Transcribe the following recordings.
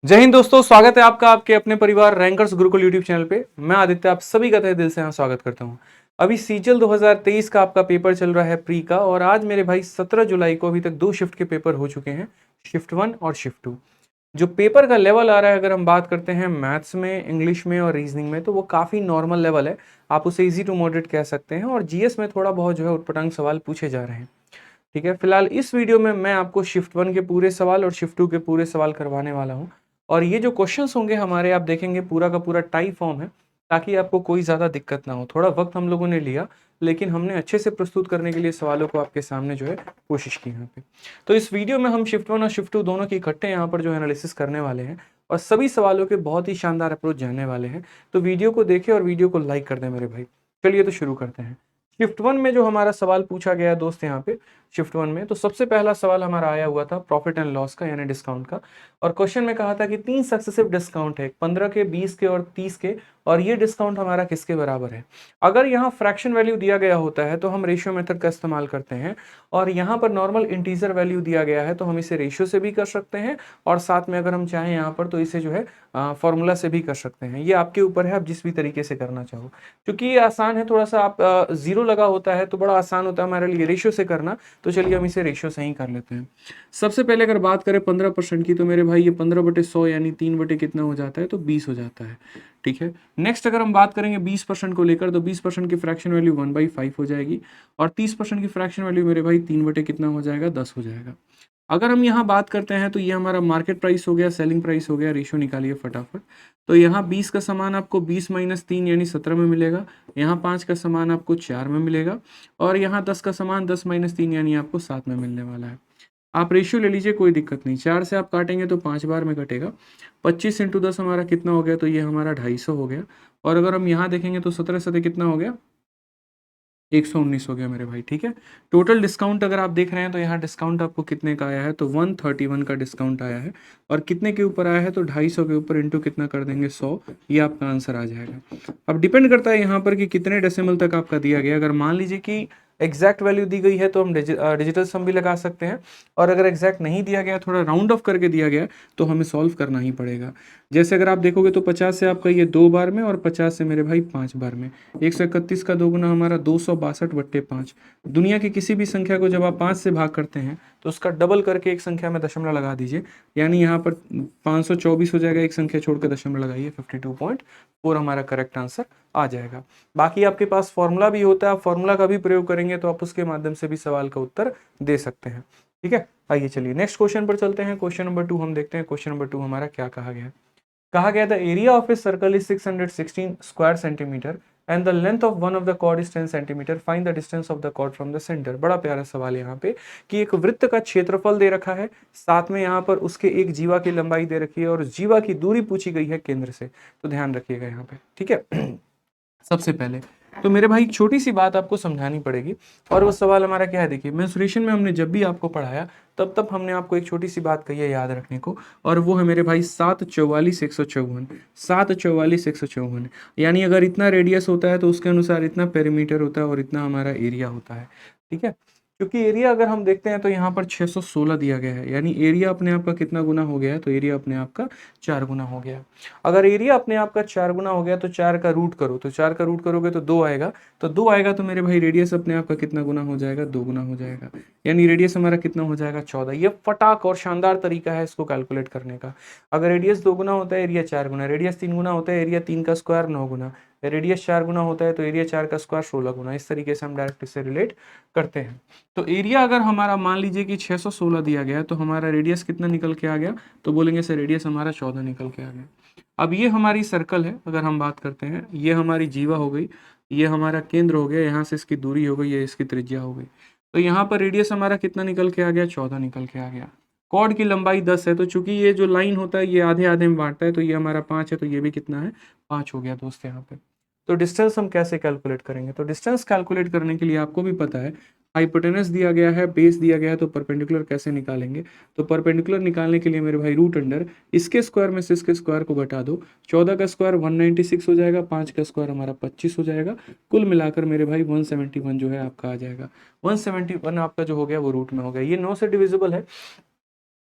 जय हिंद दोस्तों, स्वागत है आपका आपके अपने परिवार रैंकर्स गुरुकुल यूट्यूब चैनल पे। मैं आदित्य आप सभी का तहे दिल से यहाँ स्वागत करता हूँ। अभी सीजल 2023 का आपका पेपर चल रहा है प्री का, और आज मेरे भाई 17 जुलाई को अभी तक 2 शिफ्ट के पेपर हो चुके हैं, शिफ्ट 1 और शिफ्ट 2। जो पेपर का लेवल आ रहा है, अगर हम बात करते हैं मैथ्स में, इंग्लिश में और रीजनिंग में, तो वो काफ़ी नॉर्मल लेवल है। आप उसे ईजी टू मॉडरेट कह सकते हैं, और जीएस में थोड़ा बहुत जो है उटपटांग सवाल पूछे जा रहे हैं। ठीक है, फिलहाल इस वीडियो में मैं आपको शिफ्ट 1 के पूरे सवाल और शिफ्ट 2 के पूरे सवाल करवाने वाला हूँ। और ये जो क्वेश्चंस होंगे हमारे, आप देखेंगे पूरा का पूरा टाइप फॉर्म है, ताकि आपको कोई ज़्यादा दिक्कत ना हो। थोड़ा वक्त हम लोगों ने लिया, लेकिन हमने अच्छे से प्रस्तुत करने के लिए सवालों को आपके सामने जो है कोशिश की यहाँ पे। तो इस वीडियो में हम शिफ्ट 1 और शिफ्ट 2 दोनों की इकट्ठे यहाँ पर जो एनालिसिस करने वाले हैं, और सभी सवालों के बहुत ही शानदार अप्रोच जानने वाले हैं। तो वीडियो को देखें और वीडियो को लाइक कर दें मेरे भाई। चलिए तो शुरू करते हैं। शिफ्ट 1 में जो हमारा सवाल पूछा गया है दोस्त यहाँ पे, शिफ्ट 1 में तो सबसे पहला सवाल हमारा आया हुआ था प्रॉफिट एंड लॉस का, यानी डिस्काउंट का। और क्वेश्चन में कहा था कि 3 सक्सेसिव डिस्काउंट है, 15 के, 20 के और 30 के, और ये डिस्काउंट हमारा किसके बराबर है। अगर यहाँ फ्रैक्शन वैल्यू दिया गया होता है तो हम रेशियो मेथड का इस्तेमाल करते हैं, और यहाँ पर नॉर्मल इंटीजर वैल्यू दिया गया है तो हम इसे रेशियो से भी कर सकते हैं, और साथ में अगर हम चाहें यहाँ पर तो इसे जो है फॉर्मूला से भी कर सकते हैं। ये आपके ऊपर है, आप जिस भी तरीके से करना चाहो। क्योंकि ये आसान है थोड़ा सा, आप जीरो लगा होता है तो बड़ा आसान होता है हमारे लिए रेशियो से करना। तो चलिए हम इसे रेशियो से ही कर लेते हैं। सबसे पहले अगर बात करें 15% की, तो मेरे भाई ये 15/100 यानी 3 कितना हो जाता है, तो 20 हो जाता है। ठीक है, नेक्स्ट अगर हम बात करेंगे 20% को लेकर, तो 20% की फ्रैक्शन वैल्यू 1/5 हो जाएगी, और 30% की फ्रैक्शन वैल्यू मेरे भाई 3 कितना हो जाएगा, 10 हो जाएगा। अगर हम यहाँ बात करते हैं तो ये हमारा मार्केट प्राइस हो गया, सेलिंग प्राइस हो गया, रेशियो निकालिए फटाफट। तो यहाँ 20 का सामान आपको 20 - 3 यानी 17 में मिलेगा। यहाँ 5 का सामान आपको 4 में मिलेगा, और यहाँ 10 का सामान 10 - 3 यानी आपको 7 में मिलने वाला है। आप रेशियो ले लीजिए, कोई दिक्कत नहीं। 4 से आप काटेंगे तो 5 बार में कटेगा। 25 × 10 हमारा कितना हो गया, तो ये हमारा 250 हो गया। और अगर हम यहाँ देखेंगे तो 17 सतह कितना हो गया, 119 हो गया मेरे भाई। ठीक है, टोटल डिस्काउंट अगर आप देख रहे हैं तो यहाँ डिस्काउंट आपको कितने का आया है, तो 131 का डिस्काउंट आया है। और कितने के ऊपर आया है, तो 250 के ऊपर इंटू कितना कर देंगे, 100। ये आपका आंसर आ जाएगा। अब डिपेंड करता है यहाँ पर कि कितने डेसिमल तक आपका दिया गया। अगर मान लीजिए कि एग्जैक्ट वैल्यू दी गई है तो हम डिजिटल सम भी लगा सकते हैं, और अगर एग्जैक्ट नहीं दिया गया, थोड़ा राउंड ऑफ करके दिया गया, तो हमें सॉल्व करना ही पड़ेगा। जैसे अगर आप देखोगे तो 50 से आपका ये 2 बार में, और 50 से मेरे भाई 5 बार में। 131 का 2 गुना हमारा 262/5। दुनिया की किसी भी संख्या को जब आप 5 से भाग करते हैं तो उसका डबल करके एक संख्या में दशमलव लगा दीजिए, यानी यहाँ पर 524 हो जाएगा। एक संख्या छोड़कर दशमलव लगाइए, 52.4 हमारा करेक्ट आंसर आ जाएगा। बाकी आपके पास फॉर्मूला भी होता है, आप फॉर्मूला का भी प्रयोग करेंगे तो आप उसके माध्यम से भी सवाल का उत्तर दे सकते हैं। ठीक है, आइए चलिए नेक्स्ट क्वेश्चन पर चलते हैं। क्वेश्चन नंबर 2 हम देखते हैं। क्वेश्चन नंबर 2 हमारा क्या कहा गया है। कहा गया the area of a circle is 616 square centimetre and the length of one of the chord is 10 centimetre, find the distance of the chord from the centre. बड़ा प्यारा सवाल है यहाँ पे, कि एक वृत्त का क्षेत्रफल दे रखा है, साथ में यहाँ पर उसके एक जीवा की लंबाई दे रखी है, और जीवा की दूरी पूछी गई है केंद्र से। तो ध्यान रखिएगा यहाँ पे। ठीक है, सबसे पहले तो मेरे भाई एक छोटी सी बात आपको समझानी पड़ेगी, और वो सवाल हमारा क्या है, देखिए मेंसुरेशन में हमने जब भी आपको पढ़ाया तब तब हमने आपको एक छोटी सी बात कही है याद रखने को, और वो है मेरे भाई 7/44/154। 7/44/154 यानी अगर इतना रेडियस होता है तो उसके अनुसार इतना पेरीमीटर होता है और इतना हमारा एरिया होता है। ठीक है, क्योंकि एरिया अगर हम देखते हैं तो यहाँ पर 616 दिया गया है, यानी एरिया अपने आप का कितना गुना हो गया है, तो एरिया अपने आप का 4 गुना हो गया। अगर एरिया अपने आप का 4 गुना हो गया तो 4 का रूट करो, तो 4 का रूट करोगे तो 2 आएगा, तो 2 आएगा तो मेरे भाई रेडियस अपने आप का कितना गुना हो जाएगा, 2 गुना हो जाएगा। यानी रेडियस हमारा कितना हो जाएगा, 14। ये फटाक और शानदार तरीका है इसको कैलकुलेट करने का। अगर रेडियस 2 गुना होता है, एरिया 4 गुना, रेडियस 3 गुना होता है, एरिया 3 का स्क्वायर 9 गुना, रेडियस 4 गुना होता है तो एरिया 4 का स्क्वायर 16 गुना। इस तरीके से हम डायरेक्ट इससे रिलेट करते हैं। तो एरिया अगर हमारा मान लीजिए कि 616 दिया गया, तो हमारा रेडियस कितना निकल के आ गया, तो बोलेंगे सर रेडियस हमारा 14 निकल के आ गया। अब ये हमारी सर्कल है, अगर हम बात करते हैं, ये हमारी जीवा हो गई, ये हमारा केंद्र हो गया, यहाँ से इसकी दूरी हो गई, ये इसकी त्रिज्या हो गई। तो यहाँ पर रेडियस हमारा कितना निकल के आ गया, 14 निकल के आ गया। कॉर्ड की लंबाई 10 है, तो चूंकि ये जो लाइन होता है ये आधे आधे में बांटता है, तो ये हमारा 5 है, तो ये भी कितना है, 5 हो गया दोस्त यहाँ पे। तो डिस्टेंस हम कैसे कैलकुलेट करेंगे, तो डिस्टेंस कैलकुलेट करने के लिए आपको भी पता है, हाइपोटेनस दिया गया है, बेस दिया गया है, तो परपेंडिकुलर कैसे निकालेंगे। तो परपेंडिकुलर निकालने के लिए मेरे भाई रूट अंडर इसके स्क्वायर में से इसके स्क्वायर को घटा दो। 14 का स्क्वायर 196 हो जाएगा, 5 का स्क्वायर हमारा 25 हो जाएगा। कुल मिलाकर मेरे भाई 171 जो है आपका आ जाएगा। 171 आपका जो हो गया वो रूट में हो गया। ये 9 से डिविजिबल है,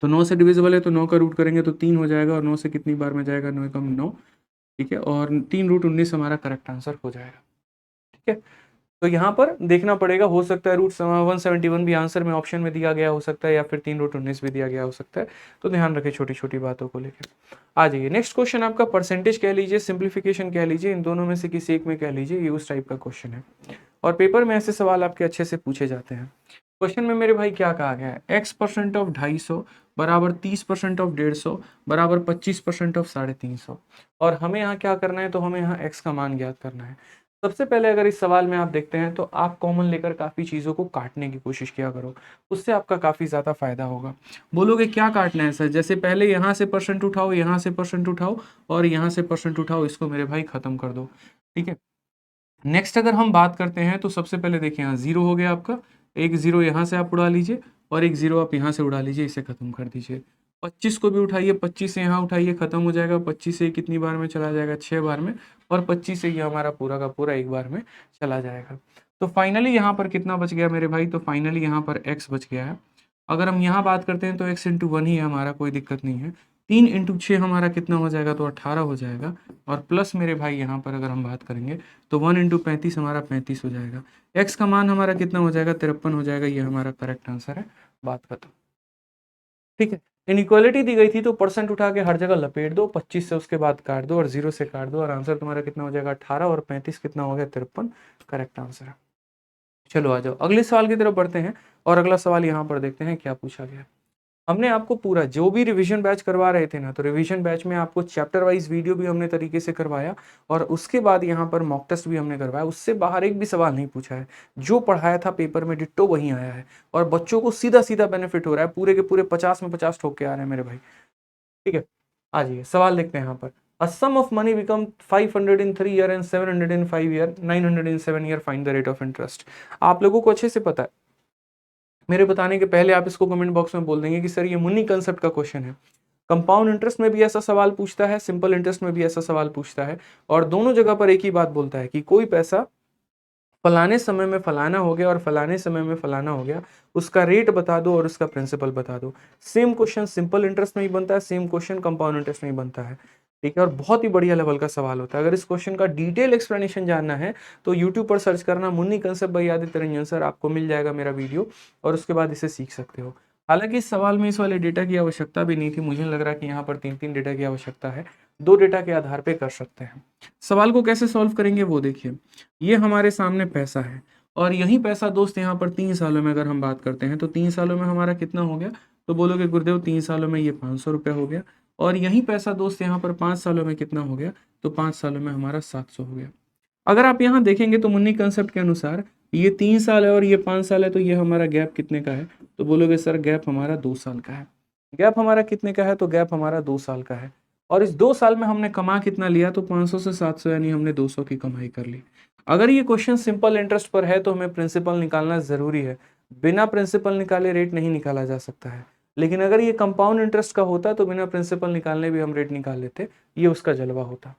तो 9 से डिविजिबल है तो 9 का रूट करेंगे तो 3 हो जाएगा, और 9 से कितनी बार में जाएगा, 9 एकम 9, ठीक है, और 3 रूट 19 हमारा करेक्ट आंसर हो जाएगा। ठीक है, तो यहाँ पर देखना पड़ेगा, हो सकता है रूट 171 भी आंसर में ऑप्शन में दिया गया हो सकता है, या फिर 3 रूट 19 भी दिया गया हो सकता है, तो ध्यान रखें छोटी छोटी बातों को लेकर। आ जाइए नेक्स्ट क्वेश्चन, आपका परसेंटेज कह लीजिए, सिंप्लीफिकेशन कह लीजिए, इन दोनों में से किसी एक में कह लीजिए, ये उस टाइप का क्वेश्चन है, और पेपर में ऐसे सवाल आपके अच्छे से पूछे जाते हैं। क्वेश्चन में मेरे भाई क्या कहा गया है, x% ऑफ 250 बराबर 30% ऑफ 150 बराबर 25% ऑफ 350, और हमें यहाँ क्या करना है, तो हमें यहाँ x का मान ज्ञात करना है। सबसे पहले अगर इस सवाल में आप देखते हैं तो आप कॉमन लेकर काफ़ी चीज़ों को काटने की कोशिश किया करो, उससे आपका काफ़ी ज़्यादा फायदा होगा। बोलोगे क्या काटना है सर, जैसे पहले यहाँ से परसेंट उठाओ, यहाँ से परसेंट उठाओ, और यहाँ से परसेंट उठाओ, इसको मेरे भाई ख़त्म कर दो। ठीक है, नेक्स्ट अगर हम बात करते हैं तो सबसे पहले देखिए यहाँ 0 हो गया आपका, एक 0 यहाँ से आप उड़ा लीजिए, और एक 0 आप यहाँ से उड़ा लीजिए, इसे खत्म कर दीजिए। 25 को भी उठाइए, 25 से यहाँ उठाइए, खत्म हो जाएगा। 25 से कितनी बार में चला जाएगा, 6 बार में, और 25 से ये हमारा पूरा का पूरा एक बार में चला जाएगा। तो फाइनली यहाँ पर कितना बच गया मेरे भाई, तो फाइनली यहाँ पर x बच गया है। अगर हम यहाँ बात करते हैं तो x इंटू 1 ही है हमारा, कोई दिक्कत नहीं है। 3 इंटू 6 हमारा कितना हो जाएगा, तो 18 हो जाएगा, और प्लस मेरे भाई यहाँ पर अगर हम बात करेंगे तो 1 इंटू 35 हमारा 35 हो जाएगा। x का मान हमारा कितना हो जाएगा, 53 हो जाएगा, ये हमारा करेक्ट आंसर है, बात खत्म। ठीक है, इनइक्वालिटी दी गई थी तो परसेंट उठा के हर जगह लपेट दो, 25 से उसके बाद काट दो, और 0 से काट दो, और आंसर तुम्हारा कितना हो जाएगा, 18, और 35 कितना हो गया, 53, करेक्ट आंसर है। चलो आ जाओ अगले सवाल की तरफ बढ़ते हैं, और अगला सवाल यहाँ पर देखते हैं क्या पूछा गया। हमने आपको पूरा जो भी रिवीजन बैच करवा रहे थे ना, तो रिवीजन बैच में आपको चैप्टर वाइज वीडियो भी हमने तरीके से करवाया, और उसके बाद यहाँ पर मॉक टेस्ट भी हमने करवाया, उससे बाहर एक भी सवाल नहीं पूछा है। जो पढ़ाया था पेपर में डिट्टो वही आया है, और बच्चों को सीधा सीधा बेनिफिट हो रहा है, पूरे के पूरे 50 में 50 ठोक के आ रहे हैं मेरे भाई। ठीक है, आ जाइए सवाल देखते हैं यहाँ पर। A sum of money become 500 in 3 year and 700 in 5 year, 900 in 7 year, find the rate of interest। आप लोगों को अच्छे से पता है, मेरे बताने के पहले आप इसको कमेंट बॉक्स में बोल देंगे कि सर ये मुन्नी कंसेप्ट का क्वेश्चन है। कंपाउंड इंटरेस्ट में भी ऐसा सवाल पूछता है, सिंपल इंटरेस्ट में भी ऐसा सवाल पूछता है, और दोनों जगह पर एक ही बात बोलता है कि कोई पैसा फलाने समय में फलाना हो गया और फलाने समय में फलाना हो गया, उसका रेट बता दो और उसका प्रिंसिपल बता दो। सेम क्वेश्चन सिंपल इंटरेस्ट में ही बनता है, सेम क्वेश्चन कंपाउंड इंटरेस्ट में ही बनता है। ठीक है, और बहुत ही बढ़िया लेवल का सवाल होता है। अगर इस क्वेश्चन का डिटेल एक्सप्लेनेशन जानना है तो यूट्यूब पर सर्च करना Munni concept by Aditya Ranjan sir, आपको मिल जाएगा मेरा वीडियो, और उसके बाद इसे सीख सकते हो। हालांकि इस सवाल में इस वाले डेटा की आवश्यकता भी नहीं थी, मुझे लग रहा है कि यहाँ पर 3-3 डेटा की आवश्यकता है, 2 डेटा के आधार पे कर सकते हैं। सवाल को कैसे सॉल्व करेंगे वो देखिए, ये हमारे सामने पैसा है, और यही पैसा दोस्त यहाँ पर 3 सालों में अगर हम बात करते हैं तो 3 सालों में हमारा कितना हो गया, तो बोलोगे गुरुदेव 3 सालों में ये 500 रुपये हो गया, और यही पैसा दोस्त यहाँ पर 5 सालों में कितना हो गया, तो 5 सालों में हमारा 700 हो गया। अगर आप यहाँ देखेंगे तो मुन्नी कंसेप्ट के अनुसार ये 3 साल है और ये 5 साल है, तो ये हमारा गैप कितने का है, तो बोलोगे सर गैप हमारा 2 साल का है। गैप हमारा कितने का है, तो गैप हमारा 2 साल का है, और इस 2 साल में हमने कमा कितना लिया, तो 500 से 700 यानी हमने 200 की कमाई कर ली। अगर ये क्वेश्चन सिंपल इंटरेस्ट पर है तो हमें प्रिंसिपल निकालना जरूरी है, बिना प्रिंसिपल निकाले रेट नहीं निकाला जा सकता है। लेकिन अगर ये कंपाउंड इंटरेस्ट का होता तो बिना प्रिंसिपल निकालने भी हम रेट निकाल लेते, ये उसका जलवा होता।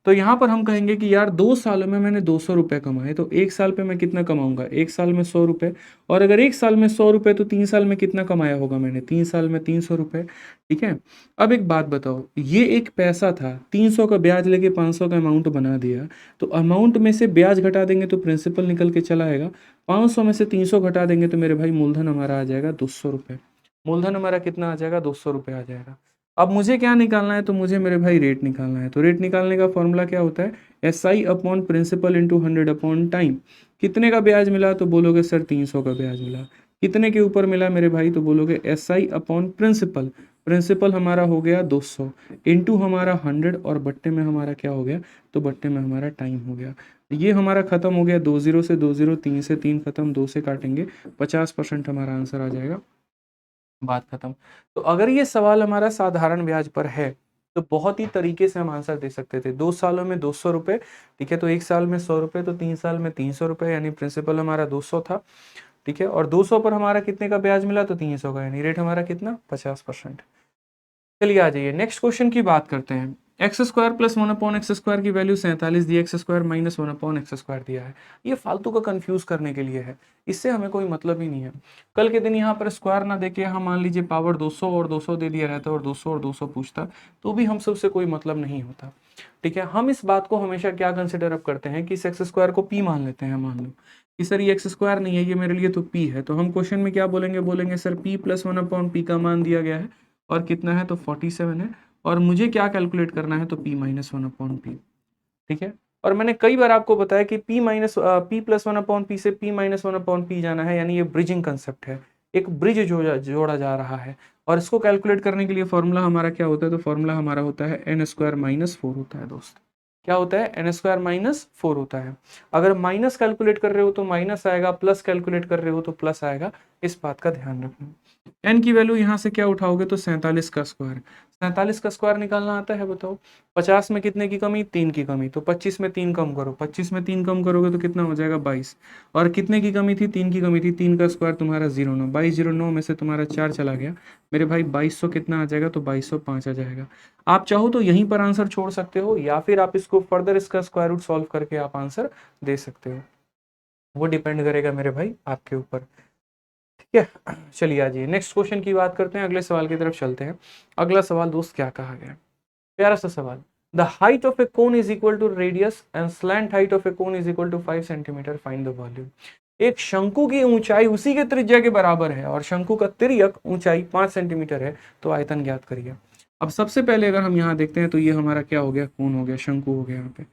तो यहाँ पर हम कहेंगे कि यार 2 सालों में मैंने 200 रुपये कमाए, तो 1 साल पे मैं कितना कमाऊंगा, 1 साल में 100 रुपये, और अगर 1 साल में 100 रुपये तो 3 साल में कितना कमाया होगा मैंने, 3 साल में 300 रुपये। ठीक है, अब एक बात बताओ, ये एक पैसा था, 300 का ब्याज लेके 500 का अमाउंट बना दिया, तो अमाउंट में से ब्याज घटा देंगे तो प्रिंसिपल निकल के चला आएगा, 500 में से 300 घटा देंगे तो मेरे भाई मूलधन हमारा आ जाएगा 200 रुपये। मूलधन हमारा कितना आ जाएगा, 200 रुपये आ जाएगा। अब मुझे क्या निकालना है, तो मुझे मेरे भाई रेट निकालना है। तो रेट निकालने का फॉर्मूला क्या होता है, SI upon principal into 100 upon time. कितने का ब्याज मिला, तो बोलोगे सर 300 का ब्याज मिला। कितने के ऊपर मिला मेरे भाई, तो बोलोगे SI अपॉन प्रिंसिपल। प्रिंसिपल हमारा हो गया 200 इंटू हमारा 100, और बट्टे में हमारा क्या हो गया, तो बट्टे में हमारा टाइम हो गया। ये हमारा खत्म हो गया, 2 0 से 2 0, 3 से 3 खत्म, 2 से काटेंगे, 50% हमारा आंसर आ जाएगा, बात खत्म। तो अगर ये सवाल हमारा साधारण ब्याज पर है तो बहुत ही तरीके से हम आंसर दे सकते थे। 2 सालों में 200 रुपये, ठीक है, तो 1 साल में 100 रुपये, तो 3 साल में 300 रुपये, यानी प्रिंसिपल हमारा 200 था। ठीक है, और 200 पर हमारा कितने का ब्याज मिला, तो 300 का, यानी रेट हमारा कितना, 50%। चलिए आ जाइए नेक्स्ट क्वेश्चन की बात करते हैं। एक्स स्क्वायर प्लस 1/x² की वैल्यू 47 दी, एक्स स्क्वायर माइनस 1/x² दिया है। ये फालतू का कंफ्यूज करने के लिए है, इससे हमें कोई मतलब ही नहीं है। कल के दिन यहाँ पर स्क्वायर ना देके हम मान लीजिए पावर 200 और 200 दे दिया रहता और 200 और 200 पूछता, तो भी हम सबसे कोई मतलब नहीं होता। ठीक है, हम इस बात को हमेशा क्या कंसिडर अप करते हैं कि इस एक्स स्क्वायर को पी मान लेते हैं। मान लो कि सर ये एक्स स्क्वायर नहीं है, ये मेरे लिए तो पी है, तो हम क्वेश्चन में क्या बोलेंगे, बोलेंगे सर पी प्लस 1/p का मान दिया गया है और कितना है, तो 47 है, और मुझे क्या कैलकुलेट करना है, तो p माइनस 1/p। ठीक है, और मैंने कई बार आपको बताया कि p प्लस 1/p से p माइनस 1/p जाना है, यानी ये ब्रिजिंग कंसेप्ट है, एक ब्रिज जोड़ा जा रहा है। और इसको कैलकुलेट करने के लिए फॉर्मूला हमारा क्या होता है, तो फॉर्मूला हमारा होता है n² माइनस 4 होता है दोस्त। क्या होता है, n² माइनस 4 होता है। अगर माइनस कैलकुलेट कर रहे हो तो माइनस आएगा, प्लस कैलकुलेट कर रहे हो तो प्लस आएगा, इस बात का ध्यान रखना। n की वैल्यू यहाँ से क्या उठाओगे, तो 47 का स्क्वायर। 47 का स्क्वायर निकालना आता है, बताओ। 50 में कितने की कमी, 3 की कमी, तो 25 में 3 कम करो, 25 में 3 कम करोगे तो कितना हो जाएगा, 22। और कितने की कमी थी, 3 की कमी थी, 3 का स्क्वायर तुम्हारा 09, 2209 में से तुम्हारा 4 चला गया मेरे भाई, 2200 कितना आ जाएगा, तो 2205 आ जाएगा। आप चाहो तो यहीं पर आंसर छोड़ सकते हो, या फिर आप इसको फर्दर इसका स्क्वायर रूट सॉल्व करके आप आंसर दे सकते हो, वो डिपेंड करेगा मेरे भाई आपके ऊपर। ठीक है, चलिए आ जाइए नेक्स्ट क्वेश्चन की बात करते हैं, अगले सवाल की तरफ चलते हैं। अगला सवाल दोस्त क्या कहा गया है, प्यारा सा सवाल। The height of a cone is equal to radius and slant height of a cone is equal to 5 centimetre, find the volume. एक शंकु की ऊंचाई उसी के त्रिज्या के बराबर है और शंकु का तिर्यक ऊंचाई 5 सेंटीमीटर है, तो आयतन ज्ञात करिए। अब सबसे पहले अगर हम यहाँ देखते हैं तो ये हमारा क्या हो गया, कोन हो गया, शंकु हो गया यहाँ पे।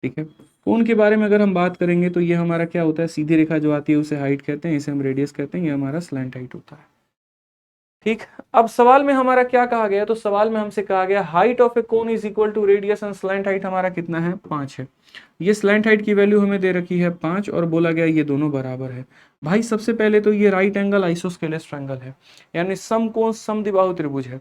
ठीक है, कोन के बारे में अगर हम बात करेंगे तो ये हमारा क्या होता है, सीधी रेखा जो आती है उसे हाइट कहते हैं, इसे हम रेडियस कहते हैं, ये हमारा स्लैंट हाइट होता है। ठीक, अब सवाल में हमारा क्या कहा गया, तो सवाल में हमसे कहा गया height of a cone is equal to radius and slant height हमारा कितना है, 5 है। ये स्लैंट हाइट की वैल्यू हमें दे रखी है 5 और बोला गया ये दोनों बराबर है। भाई सबसे पहले तो ये राइट एंगल आइसोस्केलेस ट्रायंगल है, यानी समकोण समद्विबाहु त्रिभुज है।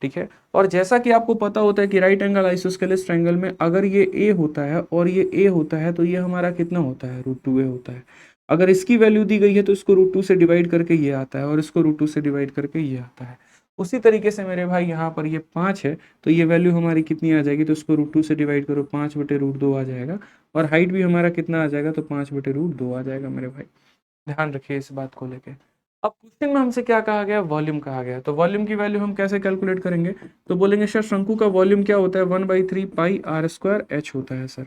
ठीक है, और जैसा कि आपको पता होता है कि राइट एंगल आइसोस्केलेस ट्रायंगल में अगर ये ए होता है और ये ए होता है तो ये हमारा कितना होता है, √2a होता है। अगर इसकी वैल्यू दी गई है तो इसको √2 से डिवाइड करके ये आता है और इसको √2 से डिवाइड करके ये आता है। उसी तरीके से मेरे भाई यहाँ पर ये 5 है, तो ये वैल्यू हमारी कितनी आ जाएगी, तो इसको √2 से डिवाइड करो, 5/√2 आ जाएगा। और हाइट भी हमारा कितना आ जाएगा, तो 5/√2 आ जाएगा मेरे भाई। ध्यान रखिए इस बात को लेके। अब क्वेश्चन में हमसे क्या कहा गया, वॉल्यूम कहा गया, तो वॉल्यूम की वैल्यू हम कैसे कैलकुलेट करेंगे, तो बोलेंगे सर शंकु का वॉल्यूम क्या होता है, 1/3 पाई r² h होता है सर।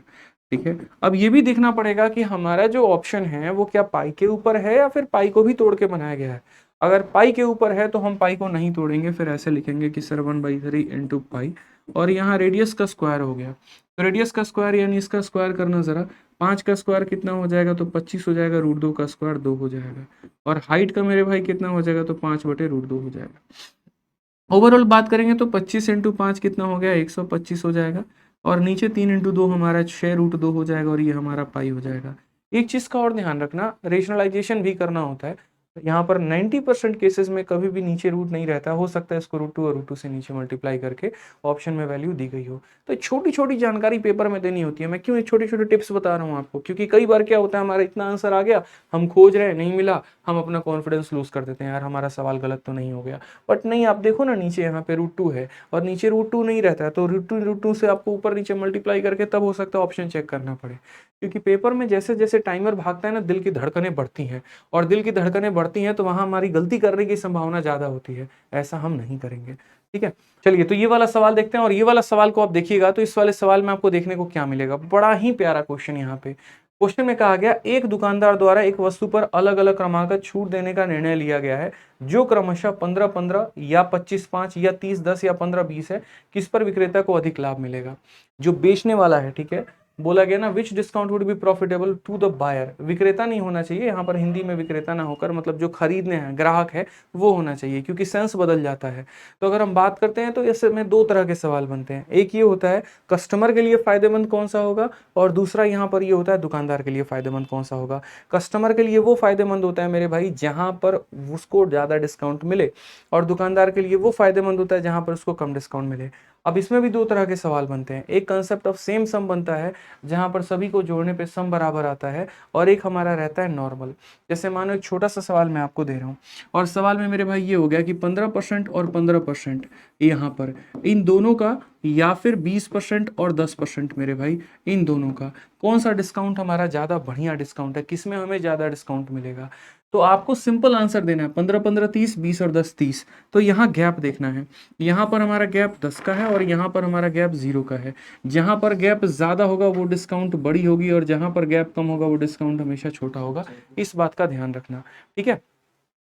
ठीक है, अब ये भी देखना पड़ेगा कि हमारा जो ऑप्शन है वो क्या पाई के ऊपर है या फिर पाई को भी तोड़ के बनाया गया है। अगर पाई के ऊपर है तो हम पाई को नहीं तोड़ेंगे, फिर ऐसे लिखेंगे कि सर 1/3 इंटू पाई, और यहाँ रेडियस का स्क्वायर हो गया, तो रेडियस का स्क्वायर यानी इसका स्क्वायर करना जरा, 5 का स्क्वायर कितना हो जाएगा, तो 25 हो जाएगा, √2 का स्क्वायर 2 हो जाएगा, और हाइट का मेरे भाई कितना हो जाएगा, तो 5/√2 हो जाएगा। ओवरऑल बात करेंगे तो 25 इंटू 5 कितना हो गया, 125 हो जाएगा, और नीचे 3 इंटू 2 हमारा 6√2 हो जाएगा, और ये हमारा पाई हो जाएगा। एक चीज का और ध्यान रखना, रेशनलाइजेशन भी करना होता है, यहाँ पर 90% केसेस में कभी भी नीचे रूट नहीं रहता, हो सकता है इसको √2 और √2 से नीचे मल्टीप्लाई करके ऑप्शन में वैल्यू दी गई हो। तो छोटी छोटी जानकारी पेपर में देनी होती है। मैं क्यों ये छोटे छोटे टिप्स बता रहा हूँ आपको, क्योंकि कई बार क्या होता है, हमारा इतना आंसर आ गया, हम खोज रहे हैं नहीं मिला, हम अपना कॉन्फिडेंस लूज कर देते हैं, यार हमारा सवाल गलत तो नहीं हो गया। बट नहीं, आप देखो ना नीचे यहाँ पे √2 है और नीचे √2 नहीं रहता है, तो √2 से आपको ऊपर नीचे मल्टीप्लाई करके तब हो सकता है ऑप्शन चेक करना पड़े, क्योंकि पेपर में जैसे जैसे टाइमर भागता है ना, दिल की धड़कनें बढ़ती हैं, और दिल की धड़कनें बढ़ती हैं तो वहां हमारी गलती करने की संभावना ज्यादा होती है। ऐसा हम नहीं करेंगे। ठीक है, चलिए तो ये वाला सवाल देखते हैं, और ये वाला सवाल को आप देखिएगा तो इस वाले सवाल में आपको देखने को क्या मिलेगा, बड़ा ही प्यारा क्वेश्चन। यहाँ पे क्वेश्चन में कहा गया एक दुकानदार द्वारा एक वस्तु पर अलग अलग क्रमागत छूट देने का निर्णय लिया गया है, जो क्रमशः 15-15 या 25-5 या 30-10 या 15-20 है। किस पर विक्रेता को अधिक लाभ मिलेगा, जो बेचने वाला है। ठीक है, बोला गया ना, which discount would be profitable to the buyer, विक्रेता नहीं होना चाहिए यहाँ पर, हिंदी में विक्रेता ना होकर मतलब जो खरीदने हैं ग्राहक है वो होना चाहिए, क्योंकि सेंस बदल जाता है। तो अगर हम बात करते हैं तो इसमें दो तरह के सवाल बनते हैं, एक ये होता है कस्टमर के लिए फायदेमंद कौन सा होगा, और दूसरा यहाँ पर ये होता है दुकानदार के लिए फायदेमंद कौन सा होगा। कस्टमर के लिए वो फायदेमंद होता है मेरे भाई जहां पर उसको ज्यादा डिस्काउंट मिले, और दुकानदार के लिए वो फायदेमंद होता है जहां पर उसको कम डिस्काउंट मिले। अब इसमें भी दो तरह के सवाल बनते हैं, एक कंसेप्ट ऑफ सेम सम बनता है जहां पर सभी को जोड़ने पे सम बराबर आता है, और एक हमारा रहता है नॉर्मल। जैसे मानो एक छोटा सा सवाल मैं आपको दे रहा हूँ, और सवाल में मेरे भाई ये हो गया कि 15% और 15% यहाँ पर इन दोनों का या फिर 20% और 10% मेरे भाई, इन दोनों का कौन सा डिस्काउंट हमारा ज़्यादा बढ़िया डिस्काउंट है, किसमें हमें ज़्यादा डिस्काउंट मिलेगा। तो आपको सिंपल आंसर देना है 15 15 30 20 और 10 30। तो यहाँ गैप देखना है, यहाँ पर हमारा गैप 10 का है और यहाँ पर हमारा गैप 0 का है। जहाँ पर गैप ज़्यादा होगा वो डिस्काउंट बड़ी होगी और जहाँ पर गैप कम होगा वो डिस्काउंट हमेशा छोटा होगा। इस बात का ध्यान रखना, ठीक है।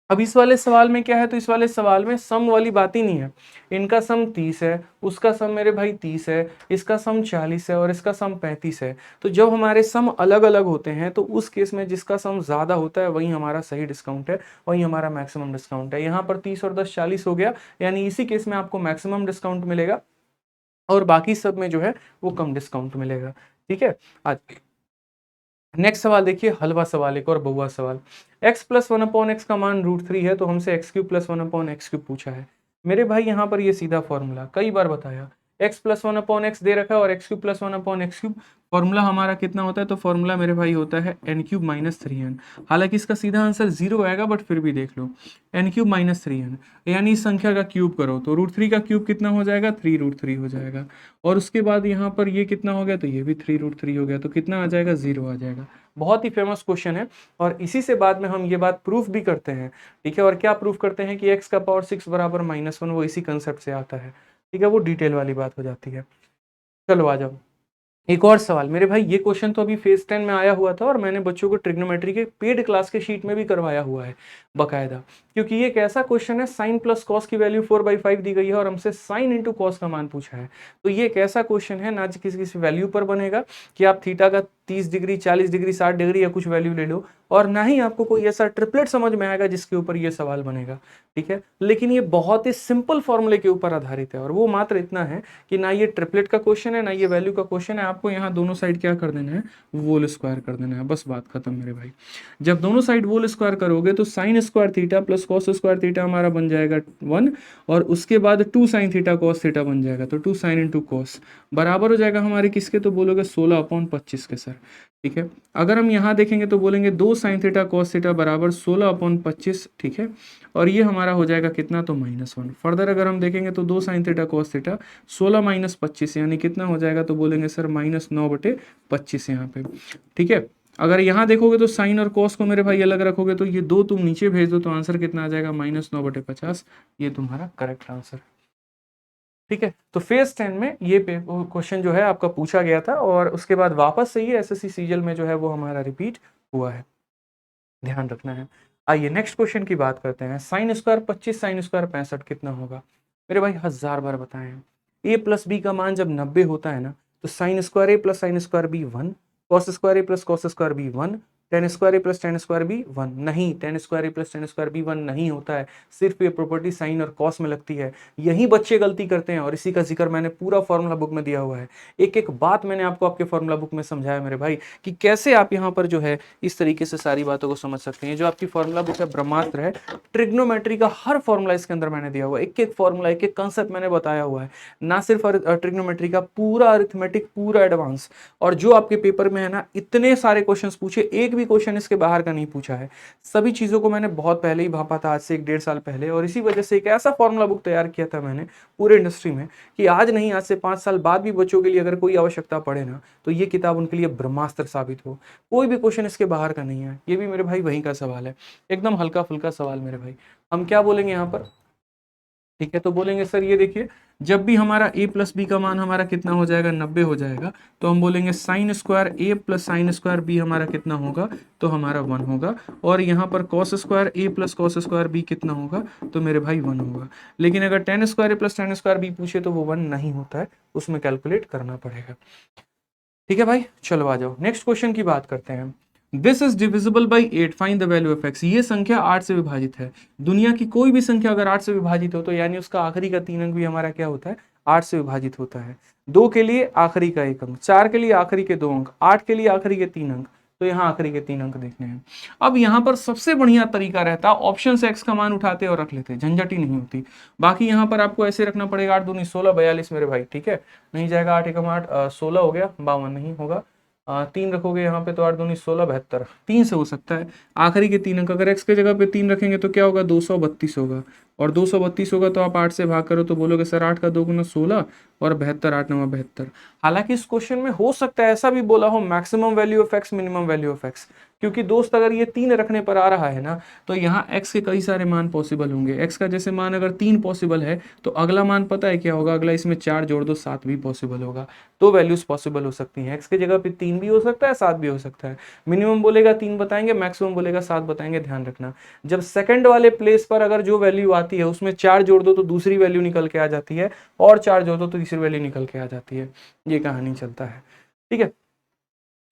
अब इस वाले सवाल में क्या है, तो इस वाले सवाल में सम वाली बात ही नहीं है। इनका सम 30 है, उसका सम मेरे भाई 30 है, इसका सम 40 है और इसका सम 35 है। तो जब हमारे सम अलग अलग होते हैं तो उस केस में जिसका सम ज़्यादा होता है वही हमारा सही डिस्काउंट है, वही हमारा मैक्सिमम डिस्काउंट है। यहाँ पर 30 और 10 40 हो गया, यानी इसी केस में आपको मैक्सिमम डिस्काउंट मिलेगा और बाकी सब में जो है वो कम डिस्काउंट मिलेगा, ठीक है। आज नेक्स्ट सवाल देखिए, हलवा सवाल, एक और बहुआ सवाल। x प्लस 1/x का मान √3 है, तो हमसे x³ प्लस 1/x³ पूछा है। मेरे भाई यहाँ पर ये सीधा फॉर्मूला कई बार बताया, x प्लस 1/x दे रखा है और x³ प्लस 1/x³। फॉर्मूला हमारा कितना होता है, तो फॉर्मूला मेरे भाई होता है n³ माइनस 3n। हालांकि इसका सीधा आंसर 0 आएगा, बट फिर भी देख लो, n³ माइनस 3n, यानी इस संख्या का क्यूब करो तो √3 का क्यूब कितना हो जाएगा, 3√3 हो जाएगा। और उसके बाद यहाँ पर ये कितना हो गया, तो ये भी 3√3 हो गया, तो कितना आ जाएगा, 0 आ जाएगा। बहुत ही फेमस क्वेश्चन है और इसी से बाद में हम ये बात प्रूफ भी करते हैं, ठीक है। और क्या प्रूफ करते हैं कि x का पावर 6 बराबर -1, वो इसी कंसेप्ट से आता है, ठीक है। वो डिटेल वाली बात हो जाती है। चलो आ जाओ, एक और सवाल। मेरे भाई ये क्वेश्चन तो अभी फेज 10 में आया हुआ था और मैंने बच्चों को ट्रिग्नोमेट्री के पेड क्लास के शीट में भी करवाया हुआ है बकायदा, क्योंकि ये एक ऐसा क्वेश्चन है, साइन प्लस कॉस की वैल्यू 4/5 दी गई है और हमसे साइन इंटू कॉस का मान पूछा है। तो ये एक ऐसा क्वेश्चन है ना, किसी किसी वैल्यू पर बनेगा कि आप थीटा का 30 डिग्री 40 डिग्री 60 डिग्री या कुछ वैल्यू ले लो, और ना ही आपको कोई ऐसा ट्रिपलेट समझ में आएगा जिसके ऊपर ये सवाल बनेगा, ठीक है। लेकिन ये बहुत ही सिंपल फॉर्मूले के ऊपर आधारित है और वो मात्र इतना है कि ना ये ट्रिपलेट का क्वेश्चन है ना ये वैल्यू का क्वेश्चन है। आपको यहाँ दोनों साइड क्या कर देना है, वोल स्क्वायर कर देना है, बस बात खत्म मेरे भाई। जब दोनों साइड वोल स्क्वायर करोगे तो sine square theta plus cos square theta हमारा बन जाएगा 1, और उसके बाद 2 साइन थीटा कॉस थीटा बन जाएगा, तो 2 साइन इंटू कॉस बराबर हो जाएगा हमारे किसके, तो बोलोगे 16/25 के सर, ठीक है। अगर हम यहाँ देखेंगे तो बोलेंगे 2 साइन थीटा कॉस थीटा बराबर 16/25, ठीक है। और ये हमारा हो जाएगा कितना, तो -1। फर्दर अगर हम देखेंगे तो 2 साइन थीटा कॉस थीटा 16 - 25 यानी कितना हो जाएगा, तो बोलेंगे सर -9/25 यहाँ पे, ठीक है। अगर यहाँ देखोगे तो साइन और कॉस को मेरे भाई अलग रखोगे तो ये 2 तुम नीचे भेज दो तो आंसर कितना आ जाएगा, -9/50। ये तुम्हारा करेक्ट आंसर, ठीक है। तो फेज 10 में ये क्वेश्चन जो है आपका पूछा गया था और उसके बाद वापस से ये एसएससी सीजीएल में जो है वो हमारा रिपीट हुआ है, ध्यान रखना है। आइए नेक्स्ट क्वेश्चन की बात करते हैं। साइन स्क्वायर 25 साइन स्क्वायर 65 कितना होगा। मेरे भाई 1000 बार बताए हैं, a प्लस बी का मान जब 90 होता है ना, तो sine square A plus sine square B 1, cos square A plus cos square B 1, tan square A plus tan square B 1 नहीं, tan square A plus tan square B 1 नहीं होता है। सिर्फ ये प्रॉपर्टी साइन और कॉस में लगती है, यही बच्चे गलती करते हैं और इसी का जिक्र मैंने पूरा फॉर्मूला बुक में दिया हुआ है। एक एक बात मैंने आपको आपके फॉर्मूला बुक में समझाया मेरे भाई, कि कैसे आप यहाँ पर जो है इस तरीके से सारी बातों को समझ सकते हैं। जो आपकी फॉर्मूला बुक है ब्रह्मास्त्र है, ट्रिग्नोमेट्री का हर फॉर्मूला इसके अंदर मैंने दिया हुआ है, एक एक फॉर्मूला एक एक कंसेप्ट मैंने बताया हुआ है, ना सिर्फ ट्रिग्नोमेट्री का, पूरा अरिथमेटिक पूरा एडवांस। और जो आपके पेपर में है ना, इतने सारे क्वेश्चंस पूछे, एक भी क्वेश्चन इसके बाहर का नहीं पूछा है। सभी चीजों को मैंने बहुत पहले ही भापा था, आज से 1 1.5 साल पहले, और इसी वजह से एक ऐसा फॉर्मूला बुक तैयार किया था मैंने पूरे इंडस्ट्री में कि आज नहीं, आज से 5 साल बाद भी बच्चों के लिए अगर कोई आवश्यकता पड़े ना, तो ये किताब उनके लिए ब्रह्मास्त्र साबित हो। कोई भी क्वेश्चन इसके बाहर का नहीं है। ये भी मेरे भाई वहीं का सवाल है, एकदम हल्का फुल्का सवाल मेरे भाई। हम क्या बोलेंगे यहाँ पर, ठीक है, तो बोलेंगे सर ये देखिए, जब भी हमारा a प्लस बी का मान हमारा कितना हो जाएगा, 90 हो जाएगा, तो हम बोलेंगे sine square a plus sine square b हमारा कितना होगा, तो हमारा 1 होगा। और यहाँ पर cos square a plus cos square b कितना होगा, तो मेरे भाई 1 होगा। लेकिन अगर ten square a plus tan square b पूछे तो वो 1 नहीं होता है, उसमें कैलकुलेट करना पड़ेगा, ठीक है भाई। चलो आ जाओ नेक्स्ट क्वेश्चन की बात करते हैं। This is divisible by 8, find the value of x। ये संख्या 8 से विभाजित है। दुनिया की कोई भी संख्या अगर 8 से विभाजित हो तो यानी उसका आखिरी का 3 अंक भी हमारा क्या होता है, 8 से विभाजित होता है। 2 के लिए आखिरी का 1 अंक, 4 के लिए आखिरी के 2 अंक, 8 के लिए आखिरी के 3 अंक, तो यहाँ आखिरी के 3 अंक देखने हैं। अब यहाँ पर सबसे बढ़िया तरीका रहता है, ऑप्शन से x का मान उठाते और रख लेते, झंझट ही नहीं होती। बाकी यहाँ पर आपको ऐसे रखना पड़ेगा, 8 दूनी 16 42 मेरे भाई, ठीक है। नहीं जाएगा, 8 एकम 8 16 हो गया, 52 नहीं होगा। 3 रखोगे यहाँ पे तो 8 दूनी 16 72, 3 से हो सकता है। आखिरी के 3 अंक, अगर x के जगह पे 3 रखेंगे तो क्या होगा, 232 होगा। और 232 होगा तो आप 8 से भाग करो तो बोलोगे सर 8 का 2 गुना 16 और 72, 8 9 72। हालांकि इस क्वेश्चन में हो सकता है ऐसा भी बोला हो maximum value of x minimum value of x, क्योंकि दोस्त अगर ये 3 रखने पर आ रहा है ना तो यहाँ x के कई सारे मान पॉसिबल होंगे। x का जैसे मान अगर 3 पॉसिबल है तो अगला मान पता है क्या होगा, अगला इसमें 4 जोड़ दो 7 भी पॉसिबल होगा। तो वैल्यूज पॉसिबल हो सकती हैं, x की जगह पे 3 भी हो सकता है 7 भी हो सकता है। मिनिमम बोलेगा 3 बताएंगे, मैक्सिमम बोलेगा 7 बताएंगे। ध्यान रखना जब सेकंड वाले प्लेस पर अगर जो वैल्यू आती है उसमें 4 जोड़ दो तो दूसरी वैल्यू निकल के आ जाती है, और 4 जोड़ दो तो तीसरी वैल्यू निकल के आ जाती है। ये कहानी चलता है, ठीक है।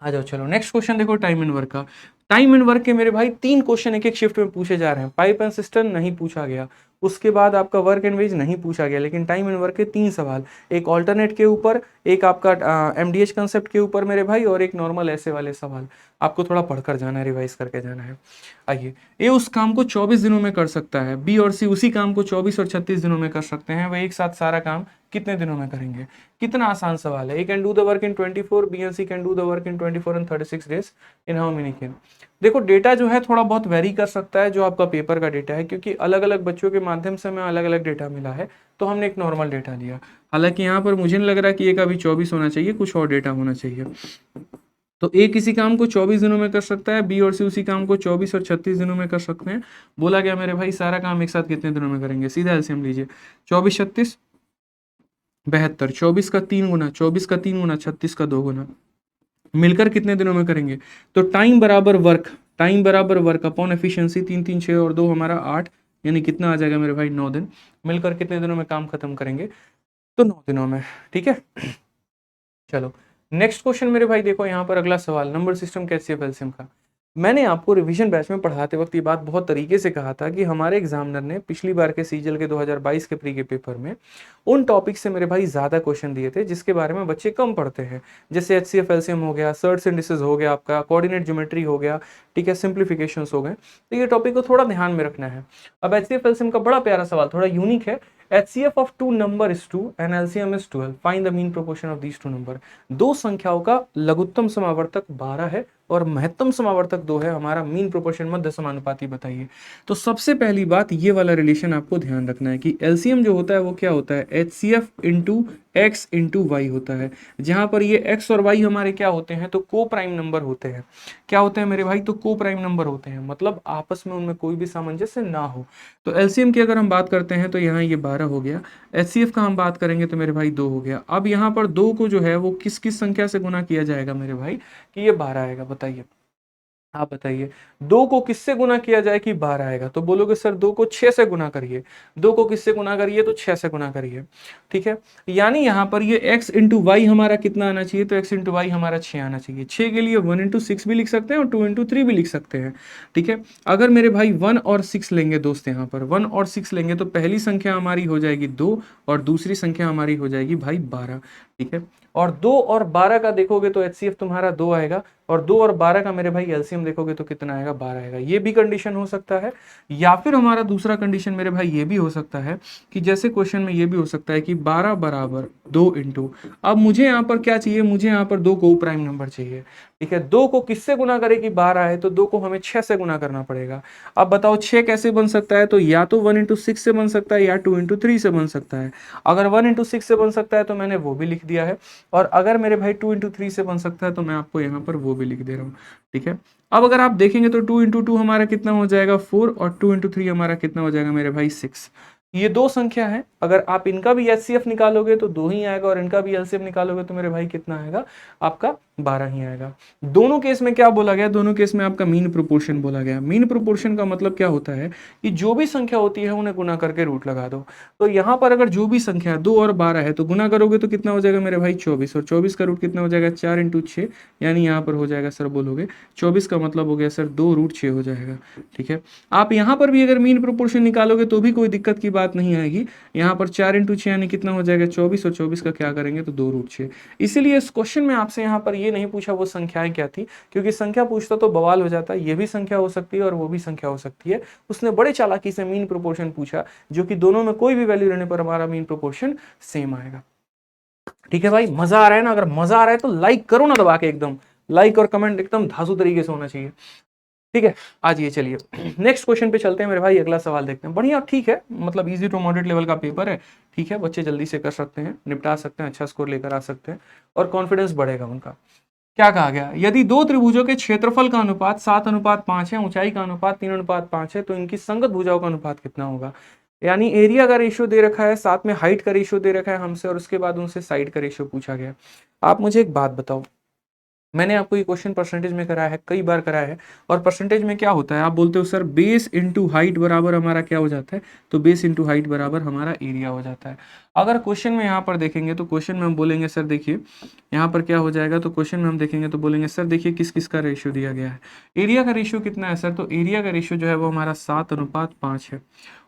आ जाओ चलो नेक्स्ट क्वेश्चन देखो टाइम एंड वर्क का। टाइम एंड वर्क के मेरे भाई 3 क्वेश्चन एक एक शिफ्ट में पूछे जा रहे हैं। पाइप एंड सिस्टम नहीं पूछा गया, उसके बाद आपका वर्क एंड वेज नहीं पूछा गया, लेकिन टाइम एंड वर्क के 3 सवाल, एक ऑल्टरनेट के ऊपर, एक आपका एमडीएच कंसेप्ट के ऊपर मेरे भाई, और एक नॉर्मल ऐसे वाले सवाल। आपको थोड़ा पढ़कर जाना है, रिवाइज करके जाना है। आइए, ए उस काम को 24 दिनों में कर सकता है, बी और सी उसी काम को 24 और 36 दिनों में कर सकते हैं, वह एक साथ सारा काम कितने दिनों में करेंगे। कितना आसान सवाल है। A can do the work in 24, B and C can do the work in 24 and 36 days, in how many can. देखो डेटा जो है थोड़ा बहुत वेरी कर सकता है जो आपका पेपर का डेटा है, क्योंकि अलग अलग बच्चों के माध्यम से हमें अलग अलग डेटा मिला है, तो हमने एक नॉर्मल डेटा लिया। हालांकि यहाँ पर मुझे नहीं लग रहा कि ए का भी 24 होना चाहिए, कुछ और डेटा होना चाहिए। तो ए किसी काम को 24 दिनों में कर सकता है, बी और सी उसी काम को 24 और 36 दिनों में कर सकते हैं। बोला गया मेरे भाई सारा काम एक साथ कितने दिनों में करेंगे। सीधा एलसीएम लीजिए, 24 36 72, 24 का 3 गुना, 24 का 3 गुना, 36 का 2 गुना, मिलकर कितने दिनों में करेंगे। तो टाइम बराबर वर्क, टाइम बराबर वर्क अपॉन एफिशिएंसी, 3 3 6 और 2 हमारा 8, यानी कितना आ जाएगा मेरे भाई 9 दिन। मिलकर कितने दिनों में काम खत्म करेंगे, तो 9 दिनों में, ठीक है। चलो नेक्स्ट क्वेश्चन मेरे भाई देखो यहाँ पर अगला सवाल, नंबर सिस्टम कैसे है एलसीएम का। मैंने आपको रिवीजन बैच में पढ़ाते वक्त ये बात बहुत तरीके से कहा था कि हमारे एग्जामिनर ने पिछली बार के सीजल के 2022 के प्री के पेपर में उन टॉपिक से मेरे भाई ज्यादा क्वेश्चन दिए थे जिसके बारे में बच्चे कम पढ़ते हैं, जैसे एचसीएफ एलसीएम हो गया, सर्ट्स इंडिसेस हो गया, आपका कोऑर्डिनेट ज्योमेट्री हो गया, ठीक है, सिंप्लीफिकेशंस हो गए। तो ये टॉपिक को थोड़ा ध्यान में रखना है। अब एचसीएफ एलसीएम का बड़ा प्यारा सवाल, थोड़ा यूनिक है। HCF of two number is 2 and LCM is 12. Find the mean proportion of these two number. दो संख्याओं का लघुत्तम समावर्तक 12 है और महत्तम समावर्तक 2 है। हमारा मीन प्रोपोर्शन मध्य समानुपाती बताइए। तो सबसे पहली बात ये वाला रिलेशन आपको ध्यान रखना है कि एलसीएम जो होता है वो क्या होता है, HCF into X into Y होता है, जहां पर ये एक्स और वाई हमारे क्या होते हैं, तो को प्राइम नंबर होते हैं। क्या होते हैं मेरे भाई, तो को प्राइम नंबर होते हैं, मतलब आपस में उनमें कोई भी सामंजस्य ना हो। तो एलसीएम की अगर हम बात करते हैं तो यहाँ ये 12 हो गया, एचसीएफ का हम बात करेंगे तो मेरे भाई 2 हो गया। अब यहाँ पर 2 को जो है वो किस किस संख्या से गुना किया जाएगा मेरे भाई कि ये 12 आएगा, बताइए आप बताइए। 2 को किससे गुना किया जाए कि 12 आएगा, तो बोलोगे सर 2 को 6 से गुना करिए। 2 को किससे गुना करिए, तो 6 से गुना करिए, ठीक है। यानी यहाँ पर ये x इंटू वाई हमारा कितना आना चाहिए, तो x इंटू वाई हमारा 6 आना चाहिए। 6 के लिए 1 इंटू 6 भी लिख सकते हैं और 2 इंटू 3 भी लिख सकते हैं, ठीक है। अगर मेरे भाई 1 और 6 लेंगे दोस्त, यहाँ पर 1 और 6 लेंगे तो पहली संख्या हमारी हो जाएगी 2 और दूसरी संख्या हमारी हो जाएगी भाई 12, ठीक है। और 2 और 12 का देखोगे तो एचसीएफ तुम्हारा 2 आएगा, और 2 और 12 का मेरे भाई एलसीएम देखोगे तो कितना आएगा, 12 आएगा। ये भी कंडीशन हो सकता है, या फिर हमारा दूसरा कंडीशन मेरे भाई ये भी हो सकता है कि जैसे क्वेश्चन में ये भी हो सकता है कि 12 बराबर 2 इंटू, अब मुझे यहाँ पर क्या चाहिए, मुझे यहाँ पर 2 को प्राइम नंबर चाहिए, ठीक है। 2 को किससे गुना करे कि 12 है, तो 2 को हमें 6 से गुना करना पड़ेगा। अब बताओ 6 कैसे बन सकता है, तो या तो 1 इंटू 6 से बन सकता है या 2 इंटू 3 से बन सकता है। अगर 1 इंटू 6 से बन सकता है तो मैंने वो भी लिख दिया है, और अगर मेरे भाई 2 इंटू 3 से बन सकता है तो मैं आपको यहाँ पर वो भी लिख दे रहा हूँ, ठीक है। अब अगर आप देखेंगे तो 2 इंटू 2 हमारा कितना हो जाएगा 4, और 2 इंटू 3 हमारा कितना हो जाएगा मेरे भाई 6। ये दो संख्या है, अगर आप इनका भी एचसीएफ निकालोगे तो 2 ही आएगा, और इनका भी एलसीएम निकालोगे तो मेरे भाई कितना आएगा, आपका 12 ही आएगा। दोनों केस में क्या बोला गया, दोनों केस में आपका मीन प्रोपोर्शन बोला गया। मीन प्रोपोर्शन का मतलब क्या होता है कि जो भी संख्या होती है उन्हें गुना करके रूट लगा दो। तो यहाँ पर अगर जो भी संख्या 2 और 12 है तो गुना करोगे तो कितना हो जाएगा मेरे भाई 24, और 24 का रूट कितना हो जाएगा 4 इंटू 6, यानी यहाँ पर हो जाएगा सर बोलोगे 24 का मतलब हो गया सर 2 रूट 6 हो जाएगा, ठीक है। आप यहाँ पर भी अगर मीन प्रोपोर्शन निकालोगे तो भी कोई दिक्कत की बात नहीं आएगी। यहाँ पर 4 इंटू 6 यानी कितना हो जाएगा 24, और 24 का क्या करेंगे तो 2 रूट 6। इसीलिए इस क्वेश्चन में आपसे यहाँ पर ये नहीं पूछा वो संख्याएं क्या थी, क्योंकि संख्या पूछता तो बवाल हो जाता। ये भी संख्या हो सकती है और वो भी संख्या हो सकती है। उसने बड़े चालाकी से मीन प्रोपोर्शन पूछा, जो कि दोनों में कोई भी वैल्यू रहने पर हमारा मीन प्रोपोर्शन सेम आएगा, ठीक है भाई। मजा आ रहा है ना, अगर मजा आ रहा है तो लाइक करो ना दबा के, एकदम लाइक और कमेंट एकदम धांसू तरीके से होना चाहिए। ठीक है, आज ये चलिए नेक्स्ट क्वेश्चन पे चलते हैं मेरे भाई, अगला सवाल देखते हैं। बढ़िया, ठीक है, मतलब इजी टू मॉडरेट लेवल का पेपर है, ठीक है, बच्चे जल्दी से कर सकते हैं, निपटा सकते हैं, अच्छा स्कोर लेकर आ सकते हैं और कॉन्फिडेंस बढ़ेगा उनका। क्या कहा गया, यदि दो त्रिभुजों के क्षेत्रफल का अनुपात 7:5 है, ऊंचाई का अनुपात 3:5 है, तो इनकी संगत भुजाओं का अनुपात कितना होगा। यानी एरिया का रेशियो दे रखा है, साथ में हाइट का रेशियो दे रखा है हमसे, और उसके बाद उनसे साइड का रेशियो पूछा गया। आप मुझे एक बात बताओ, मैंने आपको ये क्वेश्चन परसेंटेज में कराया है, कई बार कराया है, और परसेंटेज में क्या होता है, आप बोलते हो सर बेस इंटू हाइट बराबर हमारा क्या हो जाता है, तो बेस इंटू हाइट बराबर हमारा एरिया हो जाता है। अगर क्वेश्चन में यहाँ पर देखेंगे तो क्वेश्चन में हम बोलेंगे सर देखिए यहाँ पर क्या हो जाएगा, तो क्वेश्चन में हम देखेंगे तो बोलेंगे सर देखिए किस किस का रेशियो दिया गया है, एरिया का रेशियो कितना है सर, तो एरिया का रेशियो जो है वो हमारा 7:5 है।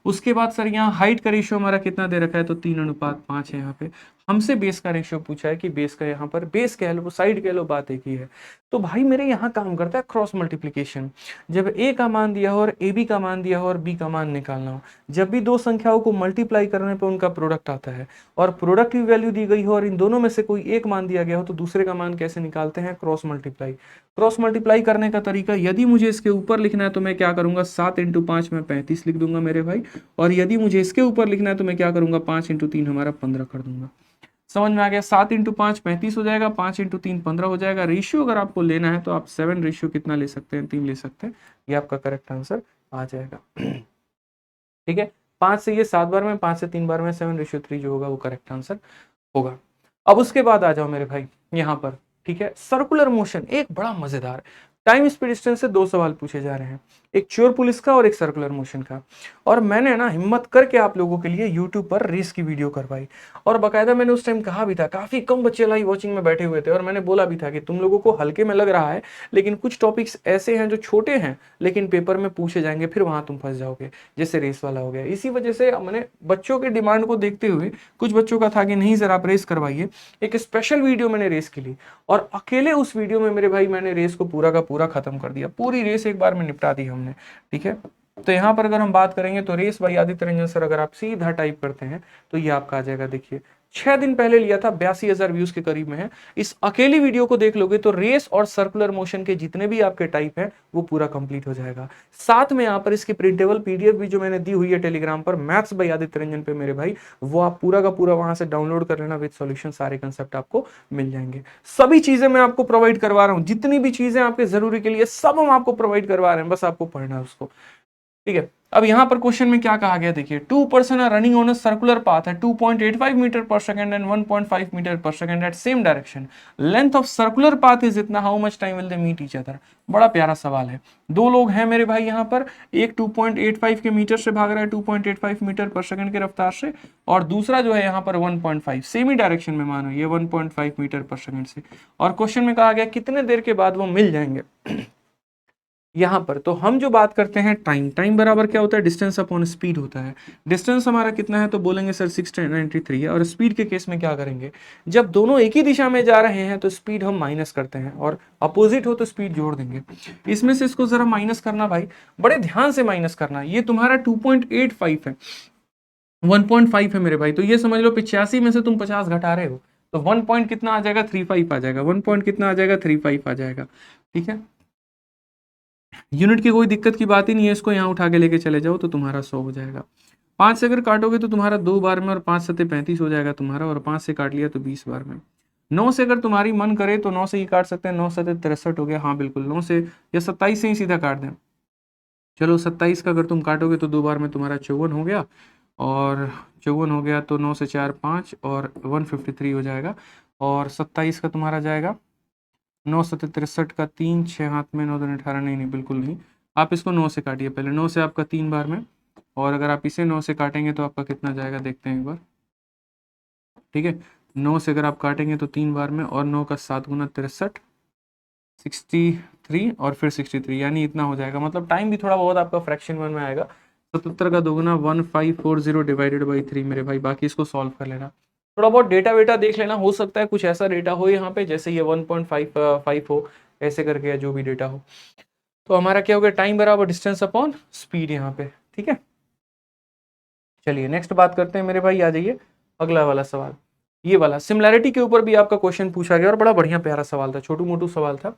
उसके बाद सर यहाँ हाइट का रेशियो हमारा कितना दे रखा है, तो 3:5 है। यहाँ पे हमसे बेस का रेशियो पूछा है कि बेस का, यहाँ पर बेस कह लो साइड कह लो, बात एक ही है। तो भाई मेरे यहाँ काम करता है क्रॉस मल्टीप्लीकेशन। जब ए का मान दिया हो और ए बी का मान दिया हो और बी का मान निकालना हो, जब भी दो संख्याओं को मल्टीप्लाई करने पे उनका प्रोडक्ट आता है और प्रोडक्ट की वैल्यू दी गई हो और इन दोनों में से कोई एक मान दिया गया हो, तो दूसरे का मान कैसे निकालते हैं, क्रॉस मल्टीप्लाई। क्रॉस मल्टीप्लाई करने का तरीका, यदि मुझे इसके ऊपर लिखना है तो मैं क्या करूंगा, 7 × 5 में 35 लिख दूंगा मेरे भाई, और यदि मुझे इसके ऊपर लिखना है तो मैं क्या करूंगा, 5 × 3 हमारा 15 कर दूंगा। समझ में आ गया, 7 × 5 35 हो जाएगा, 5 × 3 15 हो जाएगा। रेशियो अगर आपको लेना है तो आप 7 रेशियो कितना ले सकते हैं, 3 ले सकते हैं, ये आपका करेक्ट आंसर आ जाएगा। ठीक है, 5 से ये 7 बार में, 5 से 3 बार में, 7:3 जो होगा वो करेक्ट आंसर होगा। अब उसके बाद आ जाओ मेरे भाई यहाँ पर, ठीक है, सर्कुलर मोशन एक बड़ा मजेदार, टाइम स्पीड डिस्टेंस से दो सवाल पूछे जा रहे हैं, एक चोर पुलिस का और एक सर्कुलर मोशन का। और मैंने ना हिम्मत करके आप लोगों के लिए YouTube पर रेस की वीडियो करवाई, और बकायदा मैंने उस टाइम कहा भी था, काफी कम बच्चे लाइव वॉचिंग में बैठे हुए थे, और मैंने बोला भी था कि तुम लोगों को हल्के में लग रहा है, लेकिन कुछ टॉपिक्स ऐसे हैं जो छोटे हैं लेकिन पेपर में पूछे जाएंगे, फिर वहां तुम फंस जाओगे, जैसे रेस वाला हो गया। इसी वजह से मैंने बच्चों के डिमांड को देखते हुए, कुछ बच्चों का था कि नहीं सर आप रेस करवाइए, एक स्पेशल वीडियो मैंने रेस के लिए, और अकेले उस वीडियो में मेरे भाई मैंने रेस को पूरा का पूरा खत्म कर दिया, पूरी रेस एक बार में निपटा दी हमने। ठीक है, तो यहाँ पर अगर हम बात करेंगे तो race by Aditya Ranjan sir, अगर आप सीधा टाइप करते हैं तो ये आपका आ जाएगा, देखिए 6 दिन पहले लिया था, 82,000 व्यूज के करीब में है। इस अकेली वीडियो को देख लोगे तो रेस और सर्कुलर मोशन के जितने भी आपके टाइप हैं वो पूरा कंप्लीट हो जाएगा। साथ में यहाँ पर इसकी प्रिंटेबल पीडीएफ भी जो मैंने दी हुई है टेलीग्राम पर, मैथ्स बाई आदित्य रंजन पे मेरे भाई, वो आप पूरा का पूरा वहां से डाउनलोड कर लेना, विद सॉल्यूशन सारे कंसेप्ट आपको मिल जाएंगे। सभी चीजें मैं आपको प्रोवाइड करवा रहा हूँ, जितनी भी चीजें आपके जरूरी के लिए सब हम आपको प्रोवाइड करवा रहे हैं, बस आपको पढ़ना है उसको। ठीक है, अब यहां पर क्वेश्चन में क्या कहा गया, देखिए 2 person are running on a circular path है 2.85 metre per second and 1.5 metre per second at same direction, length of circular path is इतना, how much time will they meet each other. बड़ा प्यारा सवाल है, दो लोग हैं मेरे भाई यहाँ पर, एक 2.85 के मीटर से भाग रहा है 2.85 मीटर पर सेकंड के रफ्तार से, और दूसरा जो है यहाँ पर 1.5, सेम ही डायरेक्शन में मानो ये 1.5 मीटर पर सेकंड से, और क्वेश्चन में कहा गया कितने देर के बाद वो मिल जाएंगे। यहाँ पर तो हम जो बात करते हैं टाइम, टाइम बराबर क्या होता है, डिस्टेंस अपॉन स्पीड होता है। डिस्टेंस हमारा कितना है, तो बोलेंगे सर 693 है, और स्पीड के केस में क्या करेंगे, जब दोनों एक ही दिशा में जा रहे हैं तो स्पीड हम माइनस करते हैं, और अपोजिट हो तो स्पीड जोड़ देंगे। इसमें से इसको जरा माइनस करना भाई, बड़े ध्यान से माइनस करना। ये तुम्हारा 2.85 है, 1.5 है मेरे भाई, तो ये समझ लो 85 में से तुम 50 घटा रहे हो, तो 1 पॉइंट कितना आ जाएगा, 35 आ जाएगा, 1 पॉइंट कितना आ जाएगा, 35 आ जाएगा। ठीक है, यूनिट की कोई दिक्कत की बात ही नहीं है, इसको यहाँ उठा के लेके चले जाओ तो तुम्हारा 100 हो जाएगा। 5 से अगर काटोगे तो तुम्हारा 2 बार में, और 5 सत्ते 35 हो जाएगा तुम्हारा, और 5 से काट लिया तो 20 बार में। 9 से अगर तुम्हारी मन करे तो 9 से ही काट सकते हैं, 9 सत्ते 63 हो गया, हाँ बिल्कुल 9 से, या 27 से ही सीधा काट दें। चलो 27 का अगर तुम काटोगे तो 2 बार में तुम्हारा 54 हो गया, और 54 हो गया तो 9 से 4 5 और 153 हो जाएगा, और 27 का तुम्हारा जाएगा 9 सत्ते 63 का 3, 6 हाथ में 9 दूनी 18, नहीं नहीं बिल्कुल नहीं, आप इसको 9 से काटिए पहले, 9 से आपका 3 बार में, और अगर आप इसे 9 से काटेंगे तो आपका कितना जाएगा देखते हैं एक बार। ठीक है, 9 से अगर आप काटेंगे तो 3 बार में, और 9 का 7 गुना 63, 63 और फिर 63, यानी इतना हो जाएगा। मतलब टाइम भी थोड़ा बहुत आपका फ्रैक्शन वन में आएगा। 77 का दोगुना 1540 डिवाइडेड बाई 3 मेरे भाई, बाकी इसको सॉल्व कर लेना, थोड़ा बहुत डेटा वेटा देख लेना, हो सकता है कुछ ऐसा डेटा हो यहाँ पे जैसे ये 1.5 हो, ऐसे करके, या जो भी डेटा हो। तो हमारा क्या हो गया, टाइम बराबर डिस्टेंस अपॉन स्पीड यहाँ पे। ठीक है, चलिए नेक्स्ट बात करते हैं मेरे भाई, आ जाइए अगला वाला सवाल। ये वाला सिमिलैरिटी के ऊपर भी आपका क्वेश्चन पूछा गया और बड़ा बढ़िया प्यारा सवाल था, छोटू मोटू सवाल था।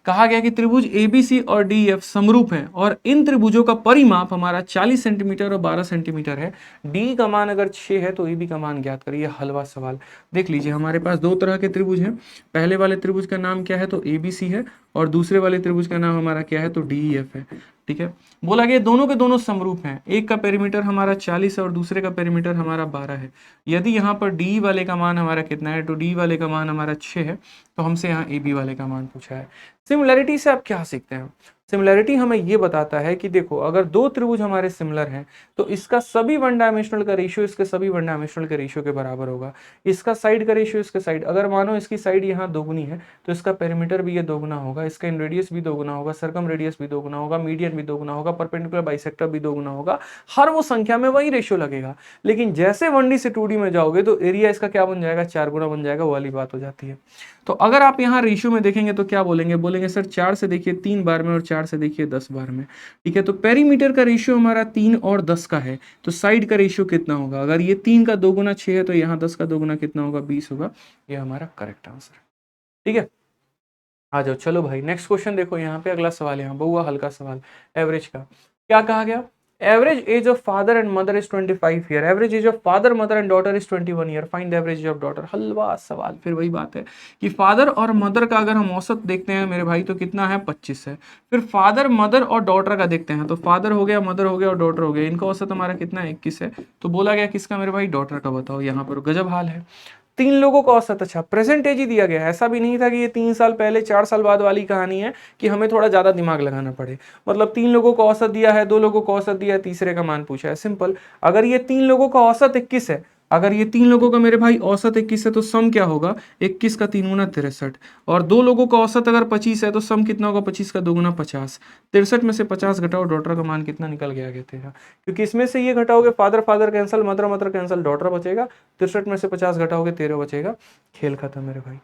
कहा गया कि त्रिभुज एबीसी और डीएफ समरूप हैं और इन त्रिभुजों का परिमाप हमारा 40 सेंटीमीटर और 12 सेंटीमीटर है। डी का मान अगर 6 है तो एबी का मान ज्ञात करिए। हलवा सवाल। देख लीजिए हमारे पास दो तरह के त्रिभुज हैं। पहले वाले त्रिभुज का नाम क्या है तो एबीसी है और दूसरे वाले त्रिभुज का नाम हमारा क्या है तो डीईएफ है। ठीक है, बोला गया दोनों के दोनों समरूप हैं। एक का पेरीमीटर हमारा 40 है और दूसरे का पेरीमीटर हमारा 12 है। यदि यहाँ पर डी वाले का मान हमारा कितना है तो डी वाले का मान हमारा 6 है, तो हमसे यहाँ ए बी वाले का मान पूछा है। सिमिलैरिटी से आप क्या सीखते हैं? सिमिलैरिटी हमें ये बताता है कि देखो अगर दो त्रिभुज हमारे सिमिलर हैं तो इसका सभी वन डायमेंशनल का रेशियो इसके सभी वन डायमेंशनल के रेशियो के बराबर होगा। इसका साइड का रेशियो इसके साइड, अगर मानो इसकी साइड यहाँ दोगुनी है तो इसका पेरीमीटर भी ये दोगुना होगा, इसका इन रेडियस भी दोगुना होगा, सर्कम रेडियस भी दोगुना होगा, मीडियन भी दोगुना होगा, परपेंडिकुलर बाइसेक्टर भी दोगुना होगा। हर वो संख्या में वही रेशियो लगेगा। लेकिन जैसे 1D से 2D में जाओगे तो एरिया इसका क्या बन जाएगा, 4 गुना बन जाएगा। वो वाली बात हो जाती है। तो अगर आप यहाँ रेशियो में देखेंगे तो क्या बोलेंगे, बोलेंगे सर 4 से देखिए 3 बार में और 4 से देखिए 10 बार में। ठीक है, तो पेरीमीटर का रेशियो हमारा 3 और 10 का है, तो साइड का रेशियो कितना होगा? अगर ये 3 का दोगुना 6 है तो यहाँ 10 का दोगुना कितना होगा, 20 होगा। ये हमारा करेक्ट आंसर। ठीक है, आ जाओ चलो भाई नेक्स्ट क्वेश्चन देखो। यहाँ पे अगला सवाल, यहाँ बहुआ हल्का सवाल एवरेज का। क्या कहा गया? Average age of father and mother is 25 year. Average age of father mother and daughter is 21 year. Find the average age of daughter. हलवा सवाल। फिर वही बात है कि फादर और मदर का अगर हम औसत देखते हैं मेरे भाई तो कितना है, 25 है। फिर फादर मदर और डॉटर का देखते हैं तो फादर हो गया, मदर हो गया और डॉटर हो गया, इनका औसत हमारा कितना है, 21 है। तो बोला गया किसका मेरे भाई, डॉटर का। बताओ यहाँ पर गजब हाल है। 3 लोगों का औसत। अच्छा, प्रेजेंट एज ही दिया गया है, ऐसा भी नहीं था कि ये 3 साल पहले 4 साल बाद वाली कहानी है कि हमें थोड़ा ज्यादा दिमाग लगाना पड़े। मतलब 3 लोगों का औसत दिया है, 2 लोगों का औसत दिया है, तीसरे का मान पूछा है। सिंपल। अगर ये 3 लोगों का औसत 21 है, अगर ये 3 लोगों का मेरे भाई औसत 21 है तो सम क्या होगा, 21 का 3 गुना 63। और 2 लोगों का औसत अगर 25 है तो सम कितना होगा, 25 का 2 गुना 50। 63 में से 50 घटाओ, डॉटर का मान कितना निकल गया तेरा। क्योंकि इसमें से ये घटाओगे, father father cancel, mother mother cancel, daughter बचेगा। 63 में से 50 घटाओगे, 13 बचेगा। खेल खत्म मेरे भाई।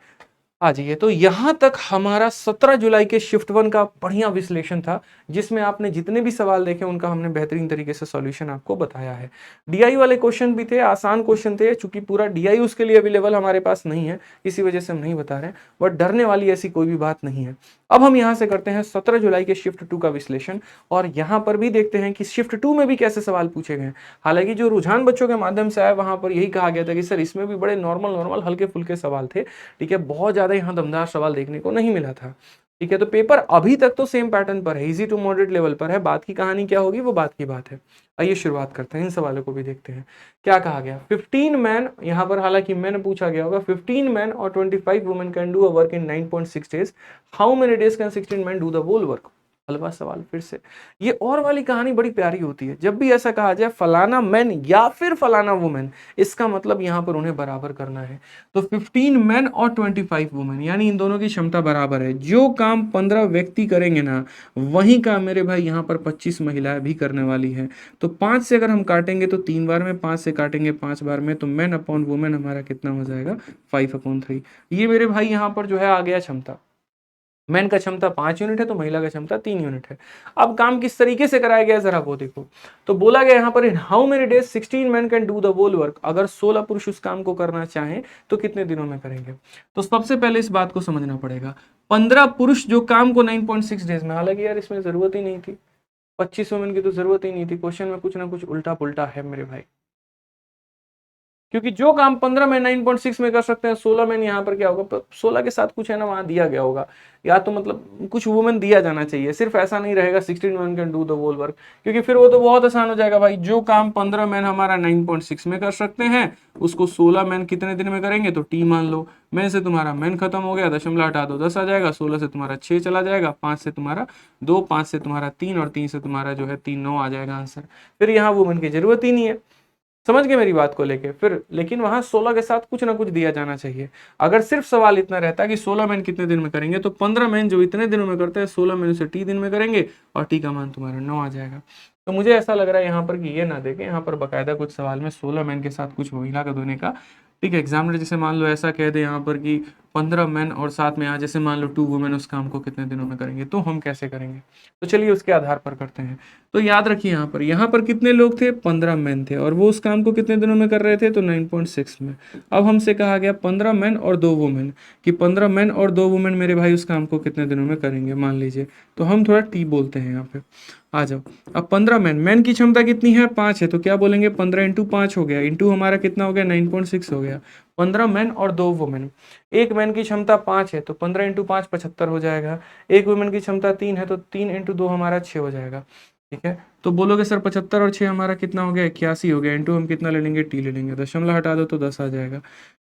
आ जाइए, तो यहां तक हमारा 17 जुलाई के शिफ्ट 1 का बढ़िया विश्लेषण था, जिसमें आपने जितने भी सवाल देखे उनका हमने बेहतरीन तरीके से सॉल्यूशन आपको बताया है। डीआई वाले क्वेश्चन भी थे, आसान क्वेश्चन थे। चूंकि पूरा डीआई उसके लिए अवेलेबल हमारे पास नहीं है, इसी वजह से हम नहीं बता रहे हैं। बट डरने वाली ऐसी कोई भी बात नहीं है। अब हम यहां से करते हैं 17 जुलाई के शिफ्ट 2 का विश्लेषण, और यहां पर भी देखते हैं कि शिफ्ट 2 में भी कैसे सवाल पूछे गए। हालांकि जो रुझान बच्चों के माध्यम से आया वहां पर यही कहा गया था कि सर इसमें भी बड़े नॉर्मल नॉर्मल हल्के फुल्के सवाल थे। ठीक है, बहुत ज्यादा यहाँ दमदार सवाल देखने को नहीं मिला था। ठीक है, तो पेपर अभी तक तो सेम पैटर्न पर है, इजी टू मॉडरेट लेवल पर है। बात की कहानी क्या होगी वो बात की बात है। आइए शुरुआत करते हैं, इन सवालों को भी देखते हैं। क्या कहा गया, 15 मैन, यहाँ पर हालांकि मैन पूछा गया होगा। 15 मैन और 25 women can do a work in 9.6 days. How many days can 16 man do the whole work. हलवा सवाल फिर से। ये और वाली कहानी बड़ी प्यारी होती है, जब भी ऐसा कहा जाए फलाना मैन या फिर फलाना वुमेन, इसका मतलब यहाँ पर उन्हें बराबर करना है। तो 15 मैन और 25 वुमेन, यानी इन दोनों की क्षमता बराबर है। जो काम 15 व्यक्ति करेंगे ना, वही काम मेरे भाई यहाँ पर 25 महिलाएं भी करने वाली है। तो 5 से अगर हम काटेंगे तो 3 बार में, 5 से काटेंगे 5 बार में, तो मैन अपॉन वुमेन हमारा कितना हो जाएगा, 5/3। ये मेरे भाई यहाँ पर जो है आ गया क्षमता। मैन का क्षमता 5 यूनिट है तो महिला का क्षमता 3 यूनिट है। अब काम किस तरीके से कराया गया जरा वो देखो। तो बोला गया यहाँ पर in how many days 16 man can do the whole work. अगर 16 पुरुष उस काम को करना चाहें तो कितने दिनों में करेंगे। तो सबसे पहले इस बात को समझना पड़ेगा, 15 पुरुष जो काम को 9.6 डेज में, हालांकि यार इसमें जरूरत ही नहीं थी, 25 वुमेन की तो जरूरत ही नहीं थी। क्वेश्चन में कुछ ना कुछ उल्टा पुल्टा है मेरे भाई, क्योंकि जो काम 15 में 9.6 में कर सकते हैं, 16 में यहाँ पर क्या होगा, 16 के साथ कुछ है ना वहां दिया गया होगा, या तो मतलब कुछ वुमेन दिया जाना चाहिए। सिर्फ ऐसा नहीं रहेगा 16 women can do the whole work, क्योंकि फिर वो तो बहुत आसान हो जाएगा भाई। जो काम 15 मैन हमारा 9.6 में कर सकते हैं, उसको 16 मैन कितने दिन में करेंगे, तो टी मान लो। मैन से तुम्हारा मैन खत्म हो गया, दशमलव हटा दो 10 आ जाएगा, 16 से तुम्हारा 6 चला जाएगा, 5 से तुम्हारा 2, 5 से तुम्हारा 3 और 3 से तुम्हारा जो है 3, 9 आ जाएगा आंसर। फिर यहाँ वुमेन की जरूरत ही नहीं है। समझ गए मेरी बात को लेके। फिर लेकिन वहां 16 के साथ कुछ ना कुछ दिया जाना चाहिए। अगर सिर्फ सवाल इतना रहता है कि 16 मैन कितने दिन में करेंगे, तो 15 मैन जो इतने दिनों में करते हैं, 16 मैन उसे टी दिन में करेंगे और टी का मान तुम्हारा 9 आ जाएगा। तो मुझे ऐसा लग रहा है यहाँ पर कि ये ना देखे, यहाँ पर बकायदा कुछ सवाल में 16 मैन के साथ कुछ महिला का देने का। ठीक है, एग्जामिनर जैसे मान लो ऐसा कह दे यहाँ पर कि 15 मेन और साथ में यहाँ जैसे मान लो 2 वुमेन उस काम को कितने दिनों में करेंगे, तो हम कैसे करेंगे, तो चलिए उसके आधार पर करते हैं। तो याद रखिए यहाँ पर कितने लोग थे, 15 मेन थे, और वो उस काम को कितने दिनों में कर रहे थे, तो 9.6 में। अब हमसे कहा गया 15 मेन और 2 वुमेन, कि 15 मेन और 2 वुमेन मेरे भाई उस काम को कितने दिनों में करेंगे, मान लीजिए। तो हम थोड़ा टी बोलते हैं यहाँ पे, आ जाओ। अब 15 मैन की क्षमता कितनी है, 5 है, तो क्या बोलेंगे, 15 इंटू 5 हो गया, इंटू हमारा कितना हो गया, 9.6 हो गया। 15 मैन और 2 वुमेन, एक मैन की क्षमता 5 है तो 15 इंटू 5 75 हो जाएगा। एक वुमेन की क्षमता 3 है तो 3 इंटू 2 हमारा 6 हो जाएगा। ठीक है, तो बोलोगे सर 75 और 6 हमारा कितना हो गया, 81 हो गया। इंटू हम कितना ले लेंगे, टी ले लेंगे, दशमलव हटा दो तो 10 आ जाएगा।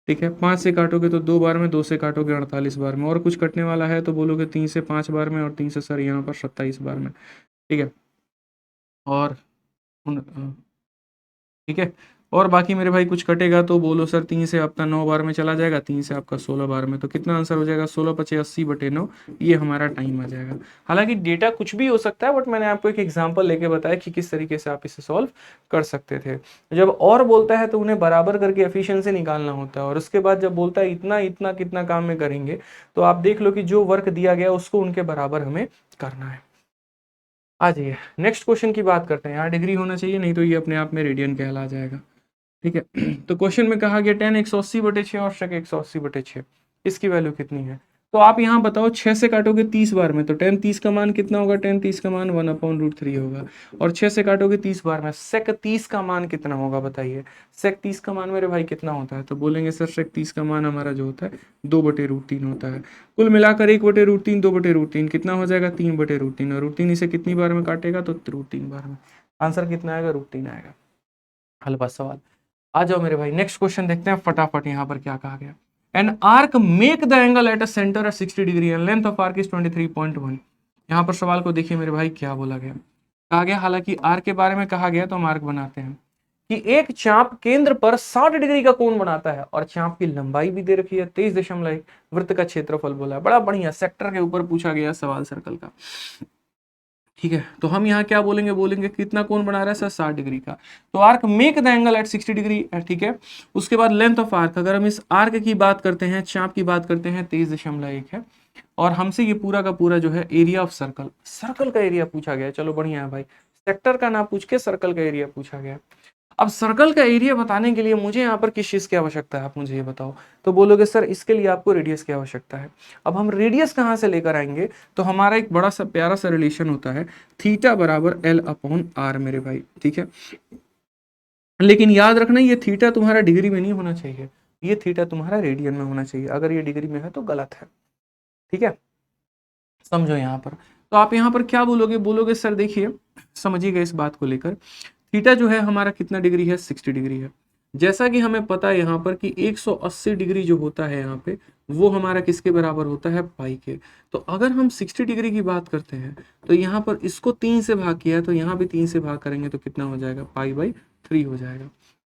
ठीक है, 5 से काटोगे तो 2 बार में, 2 से काटोगे 48 बार में, और कुछ कटने वाला है तो बोलोगे 3 से 5 बार में, और 3 से सर यहाँ पर 27 बार में। ठीक है, और ठीक है, और बाकी मेरे भाई कुछ कटेगा तो बोलो सर 3 से आपका 9 बार में चला जाएगा, 3 से आपका 16 बार में, तो कितना आंसर हो जाएगा, 16 पचे 80/9, ये हमारा टाइम आ जाएगा। हालांकि डेटा कुछ भी हो सकता है, बट मैंने आपको एक एग्जांपल लेके बताया कि किस तरीके से आप इसे सॉल्व कर सकते थे। जब और बोलता है तो उन्हें बराबर करके एफिशिएंसी निकालना होता है, और उसके बाद जब बोलता है इतना इतना कितना काम में करेंगे, तो आप देख लो कि जो वर्क दिया गया उसको उनके बराबर हमें करना है। आ जाइए नेक्स्ट क्वेश्चन की बात करते हैं। यहाँ डिग्री होना चाहिए, नहीं तो ये अपने आप में रेडियन कहला जाएगा। ठीक है, तो क्वेश्चन में कहा गया 10 180/6 और sec 180/6, इसकी वैल्यू कितनी है। तो आप यहाँ बताओ, 6 से काटोगे 30 बार में तो 10 30 का मान कितना होगा, 10 30 का मान 1/√3 होगा। और 6 से काटोगे 30 बार में, sec 30 का मान कितना होगा बताइए। sec 30 का मान मेरे भाई कितना होता है, तो बोलेंगे सर sec 30 का मान हमारा जो होता है 2/√3 होता है। कुल मिलाकर 1/√3 2/√3 कितना हो जाएगा, 3/√3, और √3 इसे कितनी बार में काटेगा, तो √3 बार में। आंसर कितना आएगा, √3 आएगा। हल सवाल। आ जाओ मेरे भाई नेक्स्ट क्वेश्चन देखते हैं फटाफट। यहाँ पर क्या कहा गया, an arc make the angle at a centre at 60 degree and length of arc is 23.1। यहाँ पर सवाल को देखिए मेरे भाई, क्या बोला गया, कहा गया, हालांकि आर्क के बारे में कहा गया तो हम आर्क बनाते हैं कि एक चाप केंद्र पर 60 डिग्री का कोण बनाता है, और चाप की लंबाई भी दे रखी है 23.1, वृत्त का क्षेत्रफल बोला है। बड़ा बढ़िया, सेक्टर के ऊपर पूछा गया सवाल सर्कल का। ठीक है, तो हम यहाँ क्या बोलेंगे, बोलेंगे कितना कोण बना रहा है सर, 60 डिग्री का। तो arc make the angle at 60 degree, ठीक है। उसके बाद लेंथ ऑफ आर्क, अगर हम इस आर्क की बात करते हैं, चाप की बात करते हैं, 23.1 है। और हमसे ये पूरा का पूरा जो है एरिया ऑफ सर्कल, सर्कल का एरिया पूछा गया। चलो बढ़िया है भाई, सेक्टर का ना पूछ के सर्कल का एरिया पूछा गया। अब सर्कल का एरिया बताने के लिए मुझे यहाँ पर किस चीज की आवश्यकता है, आप मुझे ये बताओ। तो बोलोगे सर इसके लिए आपको रेडियस की आवश्यकता है। अब हम रेडियस कहाँ से लेकर आएंगे, तो हमारा एक बड़ा सा प्यारा सा रिलेशन होता है, थीटा बराबर L/R मेरे भाई। ठीक है, लेकिन याद रखना ये थीटा तुम्हारा डिग्री में नहीं होना चाहिए, ये थीटा तुम्हारा रेडियन में होना चाहिए। अगर ये डिग्री में है तो गलत है। ठीक है, समझो यहाँ पर। तो आप यहाँ पर क्या बोलोगे, बोलोगे सर देखिए समझिएगा इस बात को लेकर, थीटा जो है हमारा कितना डिग्री है, 60 डिग्री है। जैसा कि हमें पता है यहाँ पर कि 180 डिग्री जो होता है यहाँ पे, वो हमारा किसके बराबर होता है, पाई के। तो अगर हम 60 डिग्री की बात करते हैं, तो यहाँ पर इसको 3 से भाग किया है, तो यहाँ भी 3 से भाग करेंगे तो कितना हो जाएगा, π/3 हो जाएगा।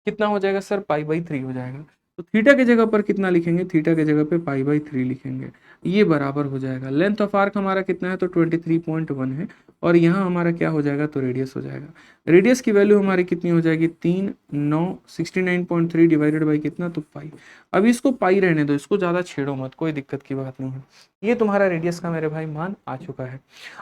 कितना हो जाएगा सर, π/3 हो जाएगा। तो थीटा की जगह पर कितना लिखेंगे, थीटा की जगह पे π/3 लिखेंगे, ये बराबर हो जाएगा। लेंथ ऑफ आर्क हमारा कितना है, तो 23.1 है, और यहाँ हमारा क्या हो जाएगा, तो रेडियस हो जाएगा। रेडियस की वैल्यू हमारी कितनी हो जाएगी, 3 9 69.3 डिवाइडेड बाई कितना, तो पाई। अब इसको पाई रहने दो, इसको ज़्यादा छेड़ो मत, कोई दिक्कत की बात नहीं है। ये तुम्हारा रेडियस का मेरे भाई मान आ चुका है।